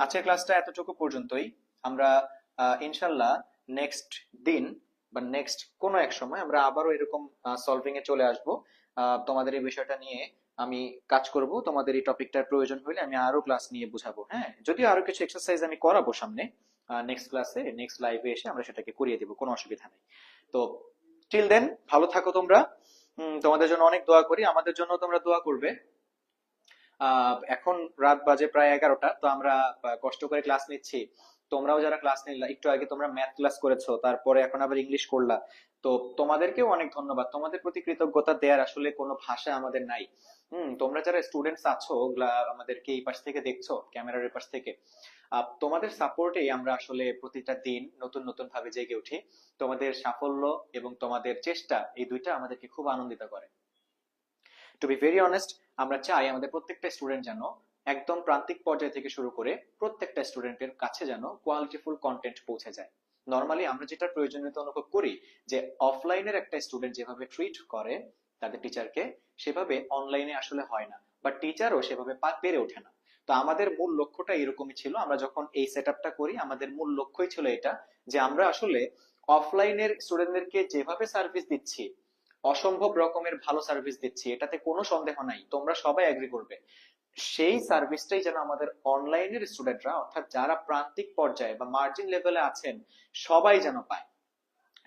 আজকের ক্লাসটা এতটুকু পর্যন্তই। আমরা ইনশাল্লাহ নেক্সট দিন বা নেক্সট কোনো এক সময় আমরা আবারও এরকম সলভিং এ চলে আসব। তোমাদের এই বিষয়টা নিয়ে আমি কাজ করব, তোমাদের এই টপিকটার প্রয়োজন হলে আমি আরো ক্লাস নিয়ে বুঝাবো। হ্যাঁ, যদিও আরো কিছু এক্সারসাইজ আমি করাবো সামনে, নেক্সট ক্লাসে, নেক্সট লাইভে এসে আমরা সেটাকে করিয়ে দিব, কোনো অসুবিধা নেই। তো টিল দেন ভালো থাকো তোমরা। তোমাদের জন্য অনেক দোয়া করি, আমাদের জন্য তোমরা দোয়া করবে। এখন রাত বাজে প্রায় 11টা, তো আমরা কষ্ট করে ক্লাস নিচ্ছি। তোমরাও যারা ক্লাস নিলা, একটু আগে তোমরা ম্যাথ ক্লাস করেছো, তারপরে এখন আবার ইংলিশ করলা, তো তোমাদেরকেও অনেক ধন্যবাদ। তোমাদের প্রতি কৃতজ্ঞতা দেওয়ার আসলে কোনো ভাষা আমাদের নাই। তোমরা যারা স্টুডেন্টস আছো, আমাদেরকে এই পাশ থেকে দেখছো, ক্যামেরার এই পাশ থেকে, তোমাদের সাপোর্টেই আমরা আসলে প্রতিটা দিন নতুন নতুন ভাবে জেগে উঠি। তোমাদের সাফল্য এবং তোমাদের চেষ্টা, এই দুইটা আমাদেরকে খুব আনন্দিত করে। টু বি ভেরি অনেস্ট, আমরা চাই আমাদের প্রত্যেকটা স্টুডেন্ট যেন একদম প্রান্তিক পর্যায় থেকে শুরু করে প্রত্যেকটা স্টুডেন্টের কাছে যেন কোয়ালিটিফুল কন্টেন্ট পৌঁছে যায়। নর্মালি আমরা যেটা প্রয়োজনীয়তা অনুভব করি, যে অফলাইনের একটা স্টুডেন্ট যেভাবে ট্রিট করে তাদের টিচারকে, সেভাবে অনলাইনে আসলে হয় না, বা টিচারও সেভাবে পেরে ওঠে না। তো আমাদের মূল লক্ষ্যটা এরকমই ছিল, আমরা যখন এই সেট আপটা করি, আমাদের মূল লক্ষ্যই ছিল এটা, যে আমরা আসলে অফলাইনের স্টুডেন্টদেরকে যেভাবে সার্ভিস দিচ্ছি, অসম্ভব রকমের ভালো সার্ভিস দিচ্ছি, এটাতে কোনো সন্দেহ নাই, তোমরা সবাই এগ্রি করবে। সেই সার্ভিসটাই যেন আমাদের অনলাইনের স্টুডেন্টরা, অর্থাৎ যারা প্রান্তিক পর্যায়ে বা মার্জিন লেভেলে আছেন, সবাই যেন পায়।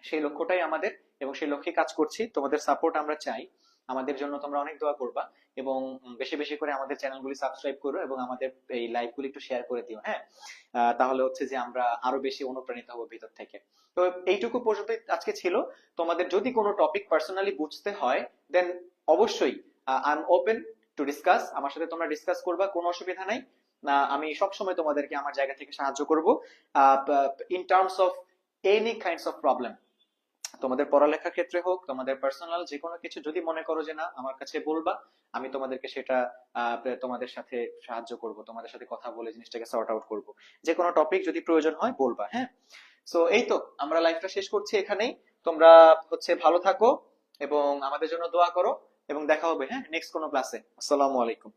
সেই লক্ষ্যটাই আমাদের, এবং সেই লক্ষ্যে কাজ করছি। তোমাদের সাপোর্ট আমরা চাই। আমাদের জন্য তোমরা অনেক দোয়া করবা, এবং বেশি বেশি করে আমাদের চ্যানেলগুলি সাবস্ক্রাইব করো, এবং আমাদের এই লাইভগুলি একটু শেয়ার করে দিও। হ্যাঁ, তাহলে হচ্ছে যে আমরা আরো বেশি অনুপ্রাণিত হবো ভিতর থেকে। তো এইটুকু পর্যন্ত আজকে ছিল। তোমাদের যদি কোনো টপিক পার্সোনালি বুঝতে হয়, দেন অবশ্যই I am open to discuss. আমার সাথে তোমরা ডিসকাস করবা, কোনো অসুবিধা নাই। আমি সবসময় তোমাদেরকে আমার জায়গা থেকে সাহায্য করব in terms of any kinds of problem. তোমাদের পড়ালেখার ক্ষেত্রে হোক, তোমাদের পার্সোনাল যে কোনো কিছু যদি মনে করো যে না আমার কাছে বলবা, আমি তোমাদেরকে সেটা তোমাদের সাথে সাহায্য করব, তোমাদের সাথে কথা বলে জিনিসটাকে সর্ট আউট করব। যে কোনো টপিক যদি প্রয়োজন হয় বলবা। হ্যাঁ, সো এই তো, আমরা লাইভটা শেষ করছি এখানেই। তোমরা হচ্ছে ভালো থাকো এবং আমাদের জন্য দোয়া করো, এবং দেখা হবে হ্যাঁ নেক্সট কোনো ক্লাসে। আসসালামু আলাইকুম।